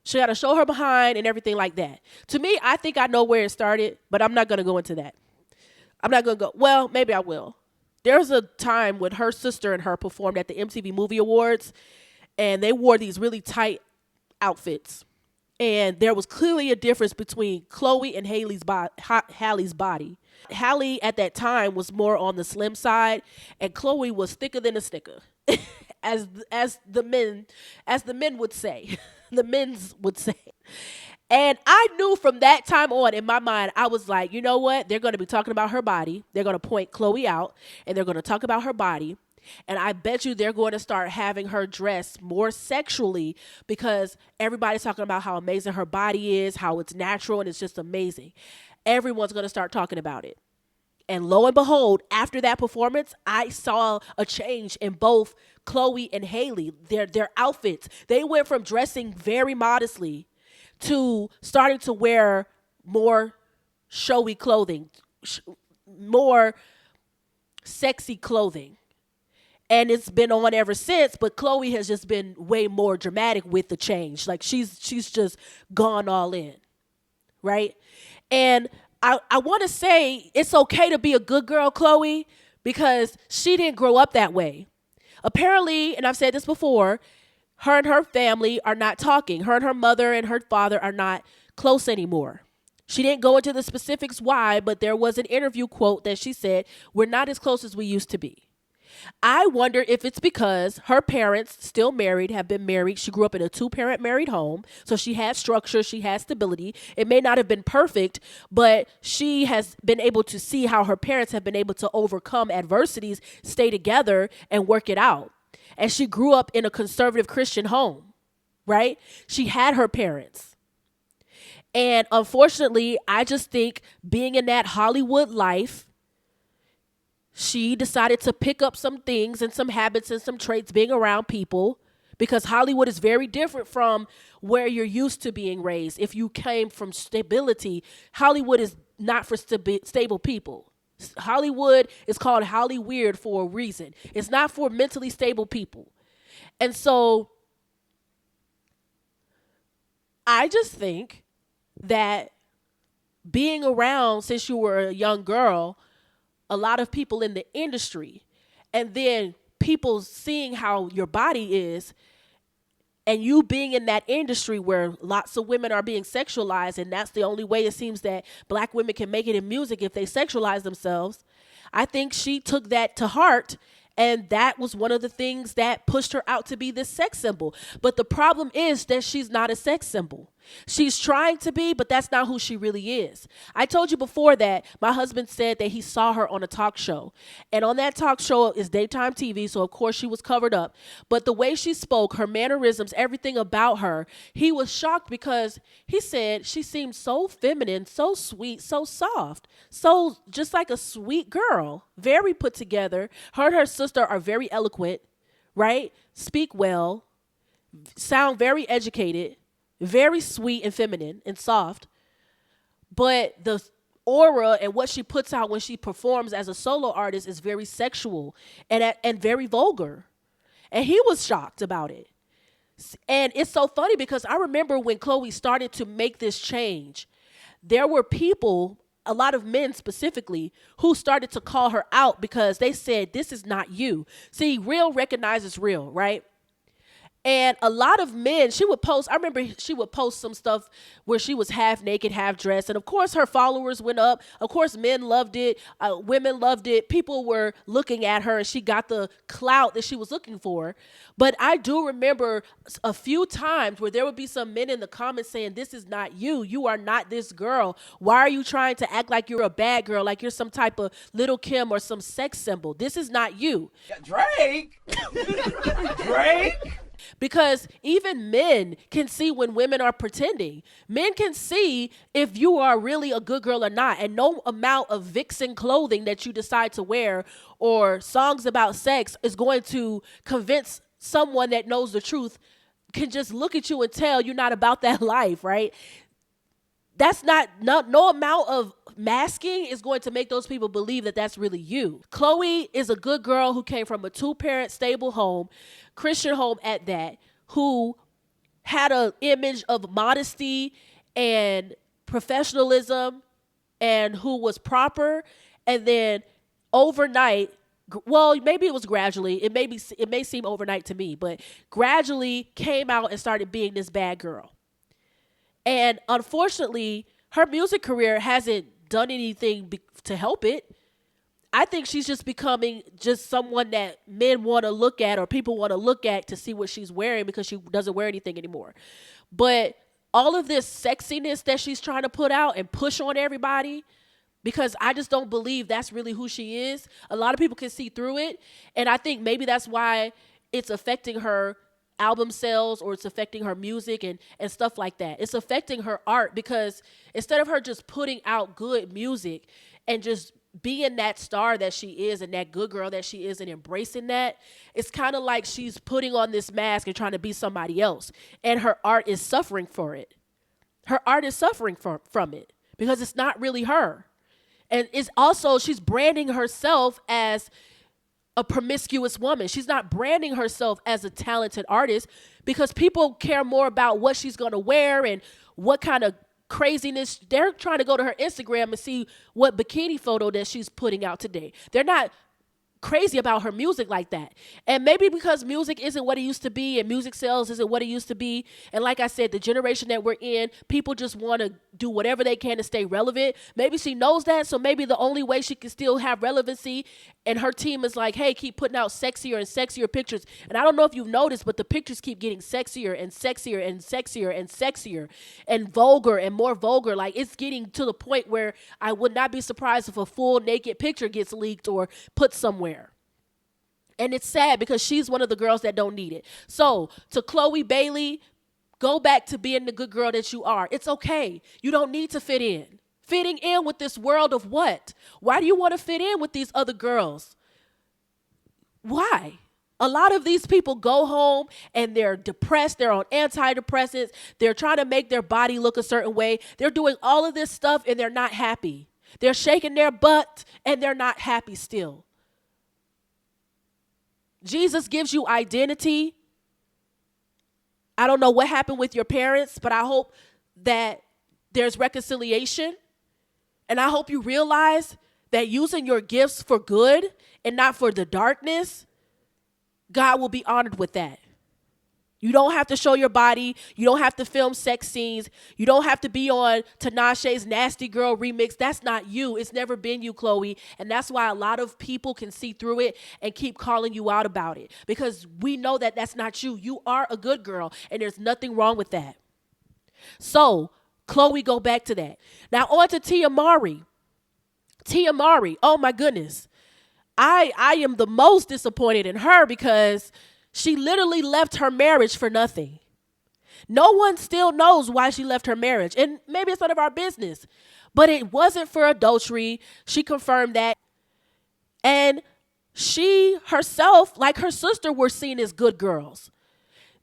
She got to show her behind and everything like that. To me, I think I know where it started, but I'm not going to go into that. I'm not going to go. Well, maybe I will. There's a time when her sister and her performed at the MTV Movie Awards, and they wore these really tight outfits. And there was clearly a difference between Chloe and Halle's body. Halle at that time was more on the slim side, and Chloe was thicker than a sticker, as the men would say. The men's would say. And I knew from that time on, in my mind, I was like, you know what? They're going to be talking about her body. They're going to point Chloe out, and they're going to talk about her body. And I bet you they're going to start having her dress more sexually because everybody's talking about how amazing her body is, how it's natural, and it's just amazing. Everyone's going to start talking about it. And lo and behold, after that performance, I saw a change in both Chloe and Halle, their outfits. They went from dressing very modestly to starting to wear more showy clothing, more sexy clothing. And it's been on ever since, but Chloe has just been way more dramatic with the change. Like she's just gone all in, right? And I want to say it's okay to be a good girl, Chloe, because she didn't grow up that way. Apparently, and I've said this before, her and her family are not talking. Her and her mother and her father are not close anymore. She didn't go into the specifics why, but there was an interview quote that she said, "We're not as close as we used to be." I wonder if it's because her parents, still married, have been married. She grew up in a 2-parent married home, so she has structure, she has stability. It may not have been perfect, but she has been able to see how her parents have been able to overcome adversities, stay together, and work it out. And she grew up in a conservative Christian home, right? She had her parents. And unfortunately, I just think being in that Hollywood life, she decided to pick up some things and some habits and some traits being around people, because Hollywood is very different from where you're used to being raised. If you came from stability, Hollywood is not for stable people. Hollywood is called Hollyweird for a reason. It's not for mentally stable people. And so I just think that being around since you were a young girl, a lot of people in the industry, and then people seeing how your body is, and you being in that industry where lots of women are being sexualized, and that's the only way it seems that black women can make it in music if they sexualize themselves. I think she took that to heart, and that was one of the things that pushed her out to be this sex symbol. But the problem is that she's not a sex symbol. She's trying to be, but that's not who she really is. I told you before that my husband said that he saw her on a talk show. And on that talk show is daytime TV, so of course she was covered up. But the way she spoke, her mannerisms, everything about her, he was shocked because he said she seemed so feminine, so sweet, so soft, so just like a sweet girl, very put together. Her and her sister are very eloquent, right? Speak well, sound very educated, very sweet and feminine and soft, but the aura and what she puts out when she performs as a solo artist is very sexual and very vulgar. And he was shocked about it. And it's so funny because I remember when Chloe started to make this change, there were people, a lot of men specifically, who started to call her out because they said, this is not you. See, real recognizes real, right? And a lot of men, she would post, I remember she would post some stuff where she was half naked, half dressed. And of course, her followers went up. Of course, men loved it. Women loved it. People were looking at her and she got the clout that she was looking for. But I do remember a few times where there would be some men in the comments saying, this is not you. You are not this girl. Why are you trying to act like you're a bad girl, like you're some type of Little Kim or some sex symbol? This is not you. Drake? Drake? Because even men can see when women are pretending. Men can see if you are really a good girl or not. And no amount of vixen clothing that you decide to wear or songs about sex is going to convince someone that knows the truth, can just look at you and tell you're not about that life, right? That's no amount of masking is going to make those people believe that that's really you. Chloe is a good girl who came from a 2-parent stable home, Christian home at that, who had an image of modesty and professionalism and who was proper. And then overnight, well, maybe it was gradually, it may seem overnight to me, but gradually came out and started being this bad girl. And unfortunately, her music career hasn't done anything to help it. I think she's just becoming just someone that men want to look at or people want to look at to see what she's wearing because she doesn't wear anything anymore. But all of this sexiness that she's trying to put out and push on everybody, because I just don't believe that's really who she is. A lot of people can see through it. And I think maybe that's why it's affecting her album sales or it's affecting her music and stuff like that. It's affecting her art because instead of her just putting out good music and just being that star that she is and that good girl that she is and embracing that, it's kind of like she's putting on this mask and trying to be somebody else. And her art is suffering for it. Her art is suffering from it because it's not really her. And it's also, she's branding herself as a promiscuous woman. She's not branding herself as a talented artist because people care more about what she's going to wear and what kind of craziness. They're trying to go to her Instagram and see what bikini photo that she's putting out today. They're not crazy about her music like that. And maybe because music isn't what it used to be and music sales isn't what it used to be. And like I said, the generation that we're in, people just want to do whatever they can to stay relevant. Maybe she knows that. So maybe the only way she can still have relevancy and her team is like, hey, keep putting out sexier and sexier pictures. And I don't know if you've noticed, but the pictures keep getting sexier and sexier and sexier and sexier and vulgar and more vulgar. Like it's getting to the point where I would not be surprised if a full naked picture gets leaked or put somewhere. And it's sad because she's one of the girls that don't need it. So to Chloe Bailey, go back to being the good girl that you are. It's okay. You don't need to fit in. Fitting in with this world of what? Why do you want to fit in with these other girls? Why? A lot of these people go home and they're depressed. They're on antidepressants. They're trying to make their body look a certain way. They're doing all of this stuff and they're not happy. They're shaking their butt and they're not happy still. Jesus gives you identity. I don't know what happened with your parents, but I hope that there's reconciliation. And I hope you realize that using your gifts for good and not for the darkness, God will be honored with that. You don't have to show your body. You don't have to film sex scenes. You don't have to be on Tinashe's Nasty Girl remix. That's not you. It's never been you, Chloe. And that's why a lot of people can see through it and keep calling you out about it, because we know that that's not you. You are a good girl, and there's nothing wrong with that. So, Chloe, go back to that. Now, on to Tia Mowry. Tia Mowry, oh my goodness. I am the most disappointed in her because she literally left her marriage for nothing. No one still knows why she left her marriage. And maybe it's none of our business. But it wasn't for adultery. She confirmed that. And she herself, like her sister, were seen as good girls.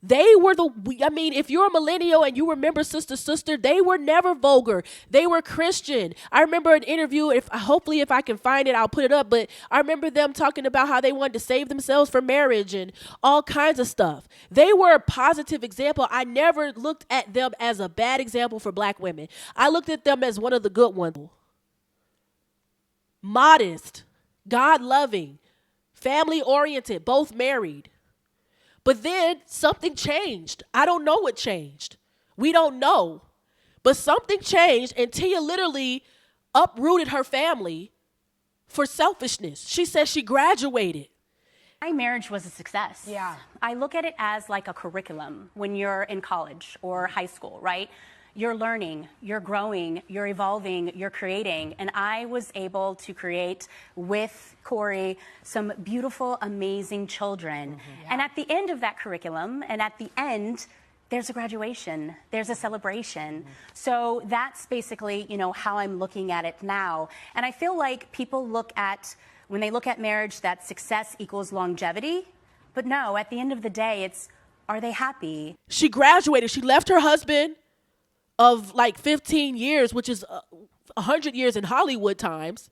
They were if you're a millennial and you remember Sister, they were never vulgar. They were Christian. I remember an interview, hopefully if I can find it, I'll put it up. But I remember them talking about how they wanted to save themselves for marriage and all kinds of stuff. They were a positive example. I never looked at them as a bad example for black women. I looked at them as one of the good ones. Modest, God-loving, family-oriented, both married. But then something changed. I don't know what changed. We don't know. But something changed, and Tia literally uprooted her family for selfishness. She said she graduated. My marriage was a success. Yeah. I look at it as like a curriculum when you're in college or high school, right? You're learning, you're growing, you're evolving, you're creating. And I was able to create with Corey some beautiful, amazing children. Mm-hmm. Yeah. And at the end of that curriculum, and at the end, there's a graduation, there's a celebration. Mm-hmm. So that's basically, how I'm looking at it now. And I feel like people when they look at marriage, that success equals longevity. But no, at the end of the day, are they happy? She graduated. She left her husband of like 15 years, which is 100 years in Hollywood times.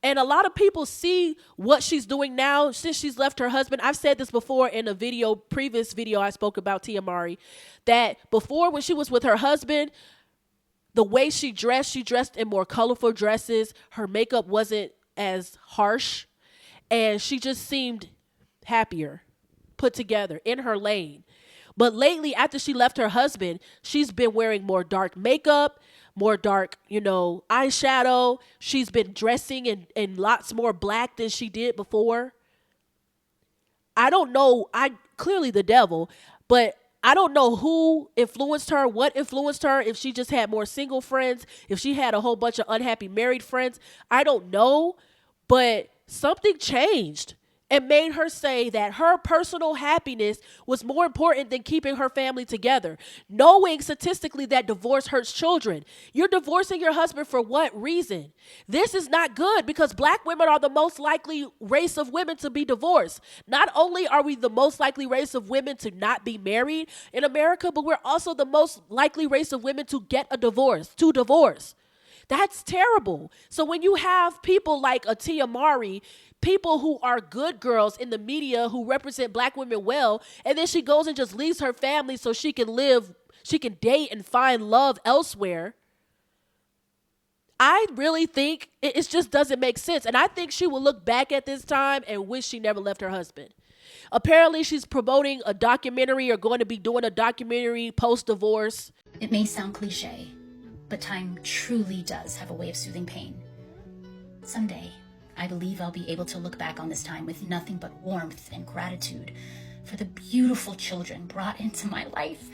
And a lot of people see what she's doing now since she's left her husband. I've said this before in a previous video I spoke about Tia Mowry, that before when she was with her husband, the way she dressed in more colorful dresses. Her makeup wasn't as harsh, and she just seemed happier, put together, in her lane. But lately, after she left her husband, she's been wearing more dark makeup, more dark, eyeshadow. She's been dressing in lots more black than she did before. I don't know. Clearly the devil, but I don't know who influenced her, what influenced her, if she just had more single friends, if she had a whole bunch of unhappy married friends. I don't know, but something changed and made her say that her personal happiness was more important than keeping her family together. Knowing statistically that divorce hurts children. You're divorcing your husband for what reason? This is not good, because black women are the most likely race of women to be divorced. Not only are we the most likely race of women to not be married in America, but we're also the most likely race of women to get a divorce, to divorce. That's terrible. So when you have people like a Tia Mowry, people who are good girls in the media who represent black women well, and then she goes and just leaves her family so she can date and find love elsewhere, I really think it just doesn't make sense. And I think she will look back at this time and wish she never left her husband. Apparently, she's promoting a documentary or going to be doing a documentary post-divorce. It may sound cliche, but time truly does have a way of soothing pain. Someday, I believe I'll be able to look back on this time with nothing but warmth and gratitude for the beautiful children brought into my life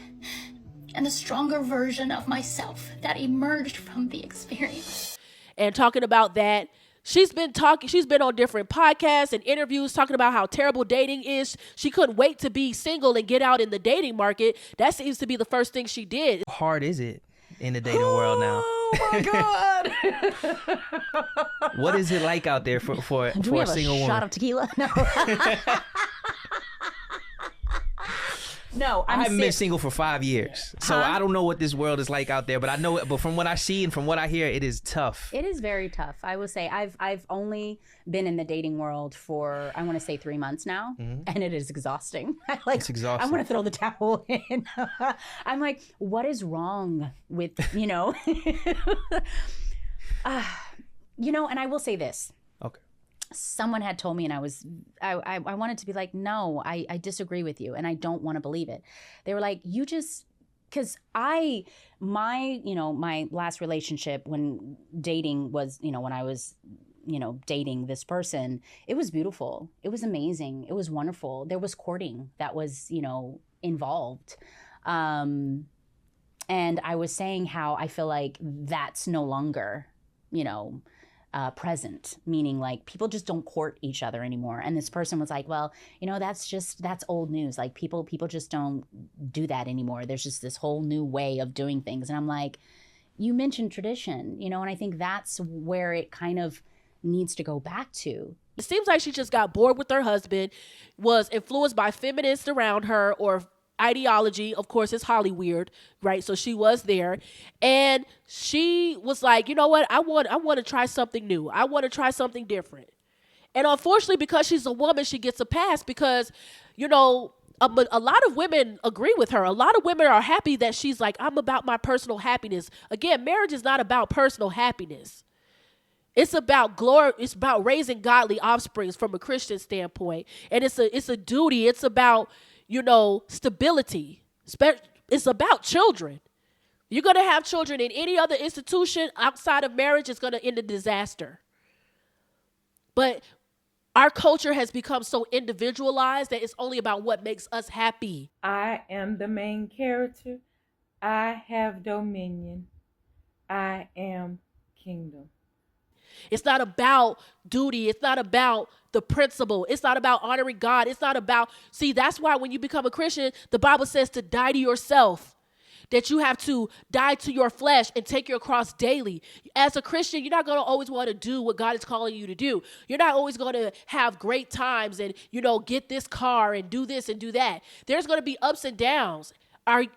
and the stronger version of myself that emerged from the experience. And talking about that, she's been on different podcasts and interviews talking about how terrible dating is. She couldn't wait to be single and get out in the dating market. That seems to be the first thing she did. How hard is it in the dating world now? Oh my God. What is it like out there for a single woman? Shot of tequila? No. No, I haven't been single for 5 years, so I don't know what this world is like out there. But I know it. But from what I see and from what I hear, it is tough. It is very tough. I will say I've only been in the dating world for, I want to say 3 months now, and it is exhausting. It's exhausting. I want to throw the towel in. I'm like, what is wrong with, you know? You know, and I will say this. Okay. Someone had told me, and I wanted to be like, no, I disagree with you, and I don't want to believe it. They were like, you just, because my last relationship when dating was, you know, when I was, you know, dating this person, it was beautiful. It was amazing. It was wonderful. There was courting that was, you know, involved. And I was saying how I feel like that's no longer, you know, present, meaning like people just don't court each other anymore. And this person was like, well, you know, that's old news. Like people just don't do that anymore. There's just this whole new way of doing things. And I'm like, you mentioned tradition, you know, and I think that's where it kind of needs to go back to. It seems like she just got bored with her husband, was influenced by feminists around her or ideology. Of course, it's Hollywood, right? So she was there, and she was like, you know what? I want to try something new. I want to try something different. And unfortunately, because she's a woman, she gets a pass because, you know, a lot of women agree with her. A lot of women are happy that she's like, I'm about my personal happiness. Again, marriage is not about personal happiness. It's about glory. It's about raising godly offsprings from a Christian standpoint, and it's a duty. It's about, you know, stability. It's about children. You're going to have children in any other institution outside of marriage, it's going to end in disaster. But our culture has become so individualized that it's only about what makes us happy. I am the main character. I have dominion. I am kingdom. It's not about duty. It's not about the principle. It's not about honoring God. It's not about, see, that's why when you become a Christian, the Bible says to die to yourself, that you have to die to your flesh and take your cross daily. As a Christian, you're not going to always want to do what God is calling you to do. You're not always going to have great times and, you know, get this car and do this and do that. There's going to be ups and downs.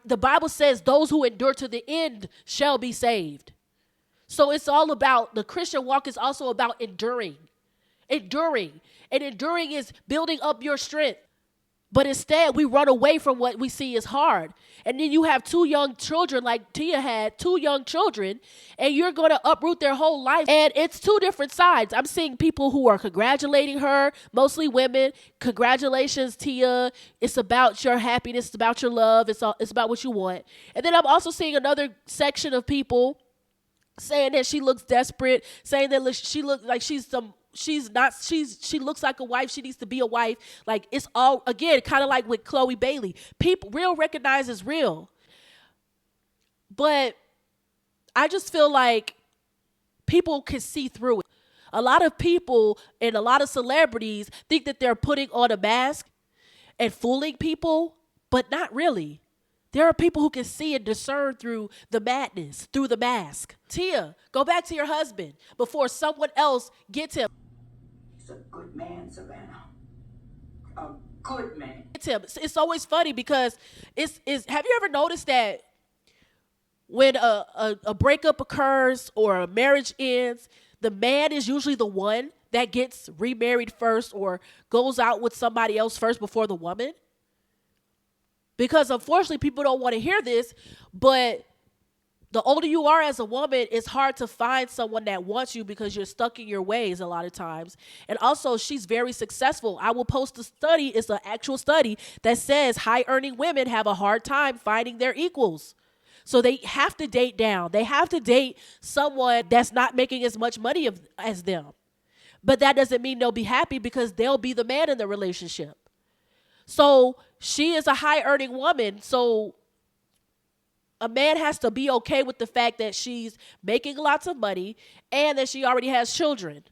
The Bible says those who endure to the end shall be saved. So it's all about, the Christian walk is also about enduring. And enduring is building up your strength. But instead, we run away from what we see is hard. And then you have 2 young children, like Tia had 2 young children, and you're going to uproot their whole life. And it's 2 different sides. I'm seeing people who are congratulating her, mostly women. Congratulations, Tia. It's about your happiness. It's about your love. It's about what you want. And then I'm also seeing another section of people saying that she looks desperate, saying that she looks like she looks like a wife. She needs to be a wife. Like, it's all, again, kind of like with Chloe Bailey. People, real recognizes real. But I just feel like people can see through it. A lot of people and a lot of celebrities think that they're putting on a mask and fooling people, but not really. There are people who can see and discern through the madness, through the mask. Tia, go back to your husband before someone else gets him. He's a good man, Savannah. A good man. It's always funny because have you ever noticed that when a breakup occurs or a marriage ends, the man is usually the one that gets remarried first or goes out with somebody else first before the woman? Because unfortunately, people don't want to hear this, but the older you are as a woman, it's hard to find someone that wants you because you're stuck in your ways a lot of times. And also, she's very successful. I will post a study. It's an actual study that says high-earning women have a hard time finding their equals. So they have to date down. They have to date someone that's not making as much money as them. But that doesn't mean they'll be happy because they'll be the man in the relationship. So she is a high-earning woman, so a man has to be okay with the fact that she's making lots of money and that she already has children.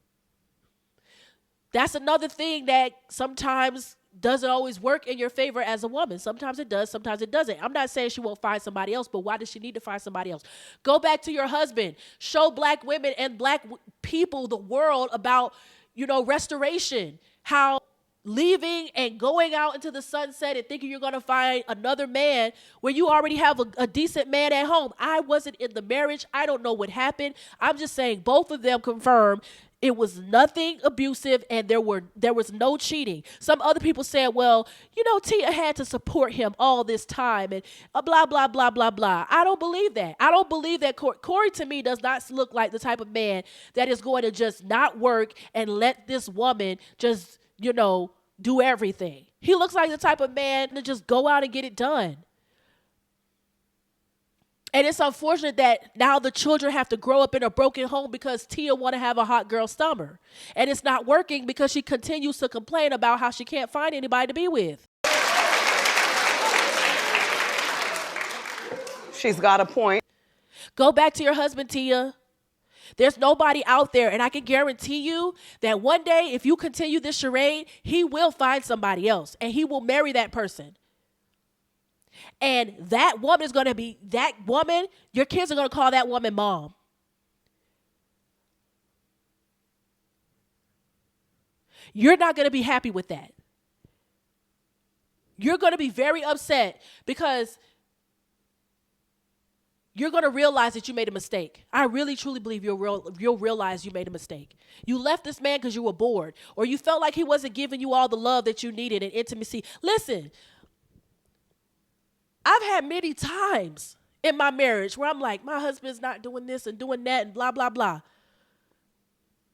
That's another thing that sometimes doesn't always work in your favor as a woman. Sometimes it does, sometimes it doesn't. I'm not saying she won't find somebody else, but why does she need to find somebody else? Go back to your husband. Show black women and black people, the world, about, restoration. How leaving and going out into the sunset and thinking you're going to find another man where you already have a decent man at home. I wasn't in the marriage. I don't know what happened. I'm just saying both of them confirmed it was nothing abusive and there was no cheating. Some other people said, well, you know, Tia had to support him all this time and blah, blah, blah, blah, blah. I don't believe that. I don't believe that. Corey to me does not look like the type of man that is going to just not work and let this woman just, you know, do everything. He looks like the type of man to just go out and get it done. And it's unfortunate that now the children have to grow up in a broken home because Tia want to have a hot girl summer. And it's not working because she continues to complain about how she can't find anybody to be with. She's got a point. Go back to your husband, Tia. There's nobody out there, and I can guarantee you that one day, if you continue this charade, he will find somebody else, and he will marry that person. And that woman is going to be, that woman, your kids are going to call that woman mom. You're not going to be happy with that. You're going to be very upset because you're going to realize that you made a mistake. I really, truly believe you'll realize you made a mistake. You left this man because you were bored, or you felt like he wasn't giving you all the love that you needed and intimacy. Listen, I've had many times in my marriage where I'm like, my husband's not doing this and doing that and blah, blah, blah.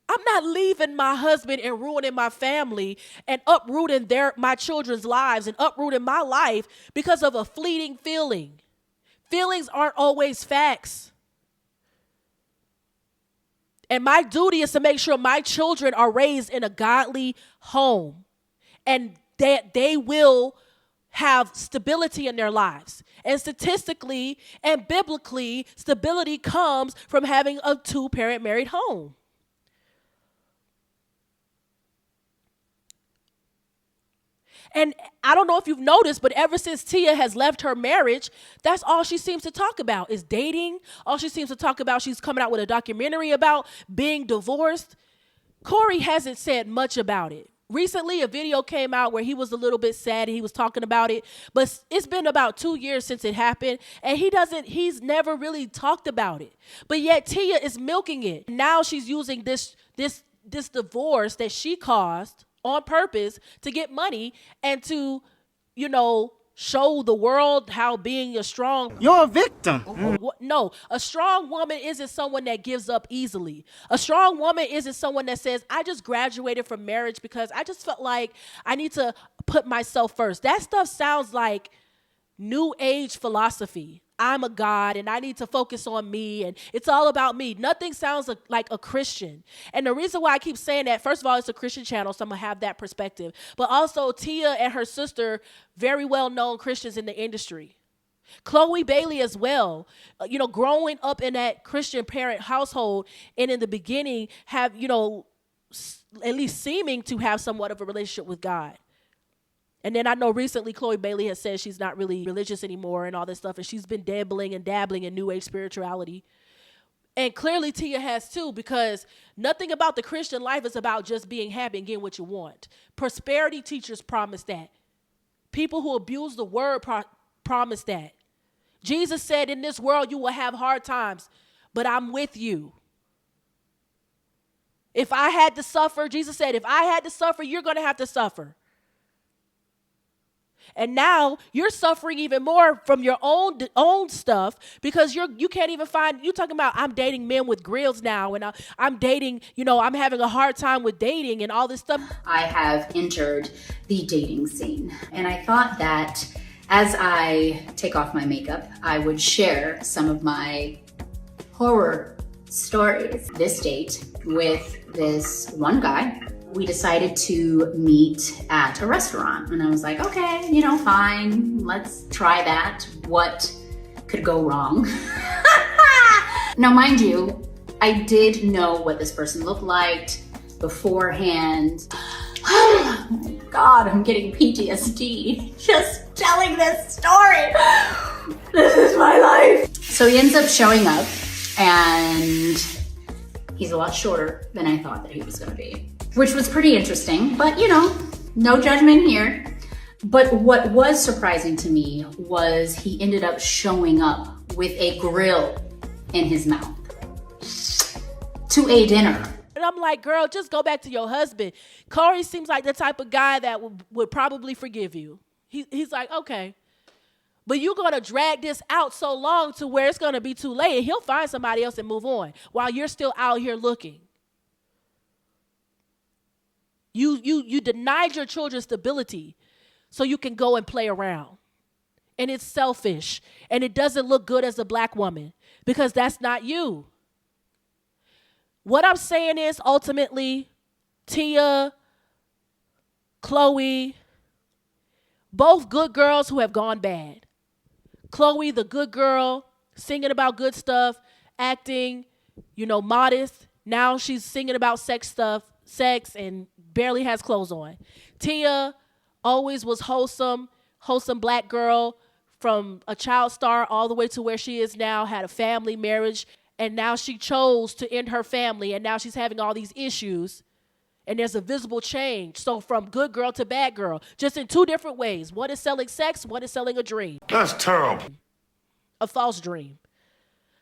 I'm not leaving my husband and ruining my family and uprooting my children's lives and uprooting my life because of a fleeting feeling. Feelings aren't always facts. And my duty is to make sure my children are raised in a godly home and that they will have stability in their lives. And statistically and biblically, stability comes from having a two-parent married home. And I don't know if you've noticed, but ever since Tia has left her marriage, that's all she seems to talk about is dating. All she seems to talk about, she's coming out with a documentary about being divorced. Corey hasn't said much about it. Recently, a video came out where he was a little bit sad and he was talking about it, but it's been about 2 years since it happened, and he's never really talked about it. But yet Tia is milking it. Now she's using this divorce that she caused on purpose to get money and to, you know, show the world how being a strong... You're a victim. No, a strong woman isn't someone that gives up easily. A strong woman isn't someone that says, I just graduated from marriage because I just felt like I need to put myself first. That stuff sounds like new age philosophy. I'm a God and I need to focus on me and it's all about me. Nothing sounds like a Christian. And the reason why I keep saying that, first of all, it's a Christian channel, so I'm going to have that perspective. But also Tia and her sister, very well-known Christians in the industry. Chloe Bailey as well, you know, growing up in that Christian parent household and in the beginning have, you know, at least seeming to have somewhat of a relationship with God. And then I know recently Chloe Bailey has said she's not really religious anymore and all this stuff, and she's been dabbling and dabbling in New Age spirituality. And clearly Tia has too, because nothing about the Christian life is about just being happy and getting what you want. Prosperity teachers promise that. People who abuse the word promise that. Jesus said, in this world you will have hard times, but I'm with you. If I had to suffer, Jesus said, if I had to suffer, you're going to have to suffer. And now you're suffering even more from your own stuff because you can't even find, you talking about I'm dating men with grills now and I'm dating, you know, I'm having a hard time with dating and all this stuff. I have entered the dating scene and I thought that as I take off my makeup, I would share some of my horror stories. This date with this one guy, we decided to meet at a restaurant. And I was like, okay, you know, fine, let's try that. What could go wrong? Now, mind you, I did know what this person looked like beforehand. Oh my God, I'm getting PTSD just telling this story. This is my life. So he ends up showing up and he's a lot shorter than I thought that he was gonna be, which was pretty interesting, but you know, No judgment here. But what was surprising to me was he ended up showing up with a grill in his mouth to a dinner. And I'm like, girl, just go back to your husband. Corey seems like the type of guy that would probably forgive you. He's like, okay. But you're going to drag this out so long to where it's going to be too late. And he'll find somebody else and move on while you're still out here looking. You denied your children stability so you can go and play around. And it's selfish. And it doesn't look good as a black woman because that's not you. What I'm saying is ultimately, Tia, Chloe, both good girls who have gone bad. Chloe, the good girl, singing about good stuff, acting, modest. Now she's singing about sex and barely has clothes on. Tia always was wholesome black girl from a child star all the way to where she is now, had a family, marriage, and now she chose to end her family, and now she's having all these issues, and there's a visible change. So from good girl to bad girl, just in two different ways. One is selling sex, one is selling a dream. That's terrible. A false dream.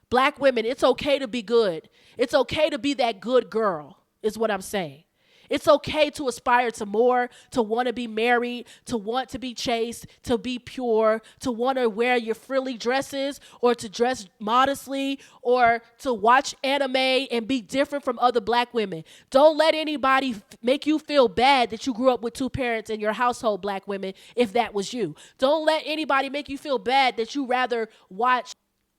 Black women, it's okay to be good. It's okay to be that good girl, is what I'm saying. It's okay to aspire to more, to want to be married, to want to be chaste, to be pure, to want to wear your frilly dresses or to dress modestly or to watch anime and be different from other black women. Don't let anybody make you feel bad that you grew up with two parents in your household, black women, if that was you. Don't let anybody make you feel bad that you rather watch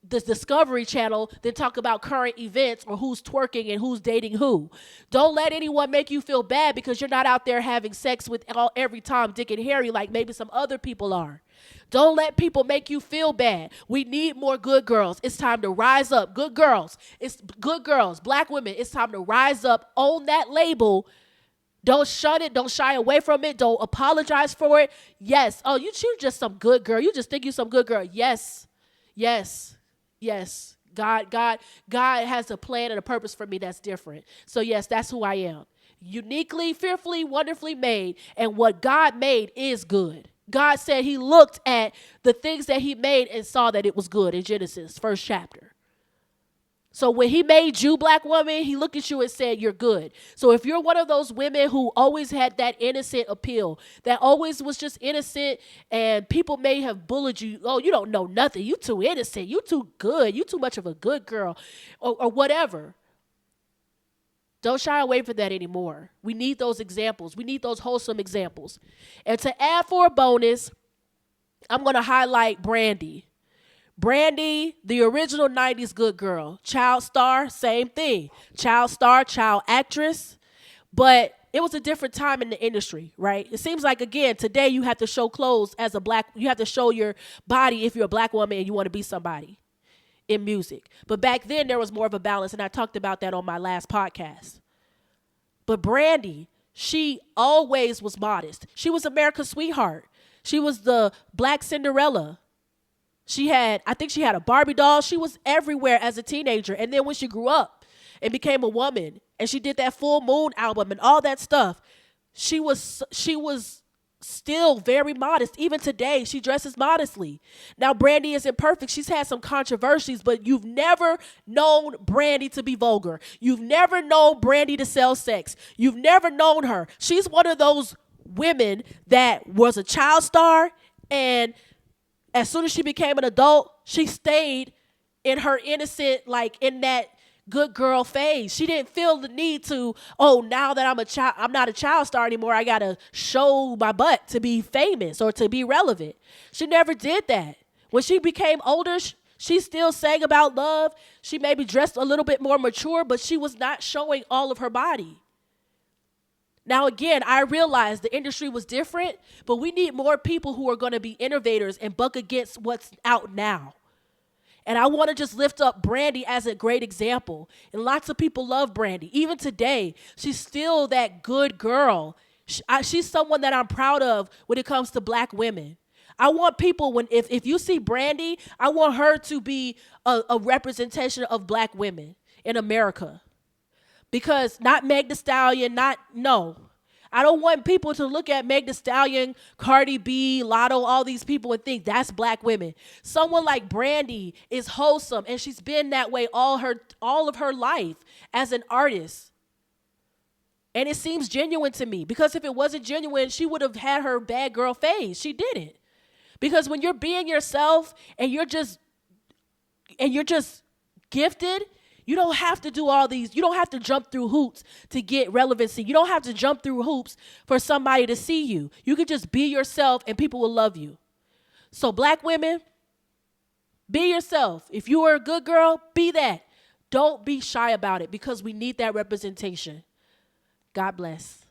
the Discovery Channel than talk about current events or who's twerking and who's dating who. Don't let anyone make you feel bad because you're not out there having sex with every Tom, Dick, and Harry like maybe some other people are. Don't let people make you feel bad. We need more good girls. It's time to rise up. Good girls. It's good girls. Black women. It's time to rise up. Own that label. Don't shun it. Don't shy away from it. Don't apologize for it. Yes. Oh, you're just some good girl. You just think you're some good girl. Yes. Yes. Yes, God has a plan and a purpose for me that's different. So yes, that's who I am. Uniquely, fearfully, wonderfully made. And what God made is good. God said he looked at the things that he made and saw that it was good in Genesis, first chapter. So when he made you, black woman, he looked at you and said, you're good. So if you're one of those women who always had that innocent appeal, that always was just innocent, and people may have bullied you, oh, you don't know nothing, you too innocent, you too good, you too much of a good girl, or whatever. Don't shy away from that anymore. We need those examples. We need those wholesome examples. And to add for a bonus, I'm going to highlight Brandy. Brandy, the original 90s good girl. Child star, same thing. Child star, child actress. But it was a different time in the industry, right? It seems like, again, today you have to show clothes as a black, you have to show your body if you're a black woman and you want to be somebody in music. But back then there was more of a balance, and I talked about that on my last podcast. But Brandy, she always was modest. She was America's sweetheart. She was the black Cinderella. I think she had a Barbie doll. She was everywhere as a teenager. And then when she grew up and became a woman and she did that Full Moon album and all that stuff, she was still very modest. Even today, she dresses modestly. Now, Brandy isn't perfect. She's had some controversies, but you've never known Brandy to be vulgar. You've never known Brandy to sell sex. You've never known her. She's one of those women that was a child star, and as soon as she became an adult, she stayed in her innocent, like in that good girl phase. She didn't feel the need to, now that I'm not a child star anymore, I got to show my butt to be famous or to be relevant. She never did that. When she became older, she still sang about love. She maybe dressed a little bit more mature, but she was not showing all of her body. Now, again, I realize the industry was different, but we need more people who are going to be innovators and buck against what's out now. And I want to just lift up Brandy as a great example. And lots of people love Brandy. Even today, she's still that good girl. She's someone that I'm proud of when it comes to black women. I want people, if you see Brandy, I want her to be a representation of black women in America. Because not Meg Thee Stallion, no. I don't want people to look at Meg Thee Stallion, Cardi B, Lotto, all these people and think that's black women. Someone like Brandy is wholesome, and she's been that way all of her life as an artist. And it seems genuine to me, because if it wasn't genuine, she would have had her bad girl phase. She didn't. Because when you're being yourself and you're just gifted, you don't have to do all these. You don't have to jump through hoops to get relevancy. You don't have to jump through hoops for somebody to see you. You can just be yourself and people will love you. So black women, be yourself. If you are a good girl, be that. Don't be shy about it, because we need that representation. God bless.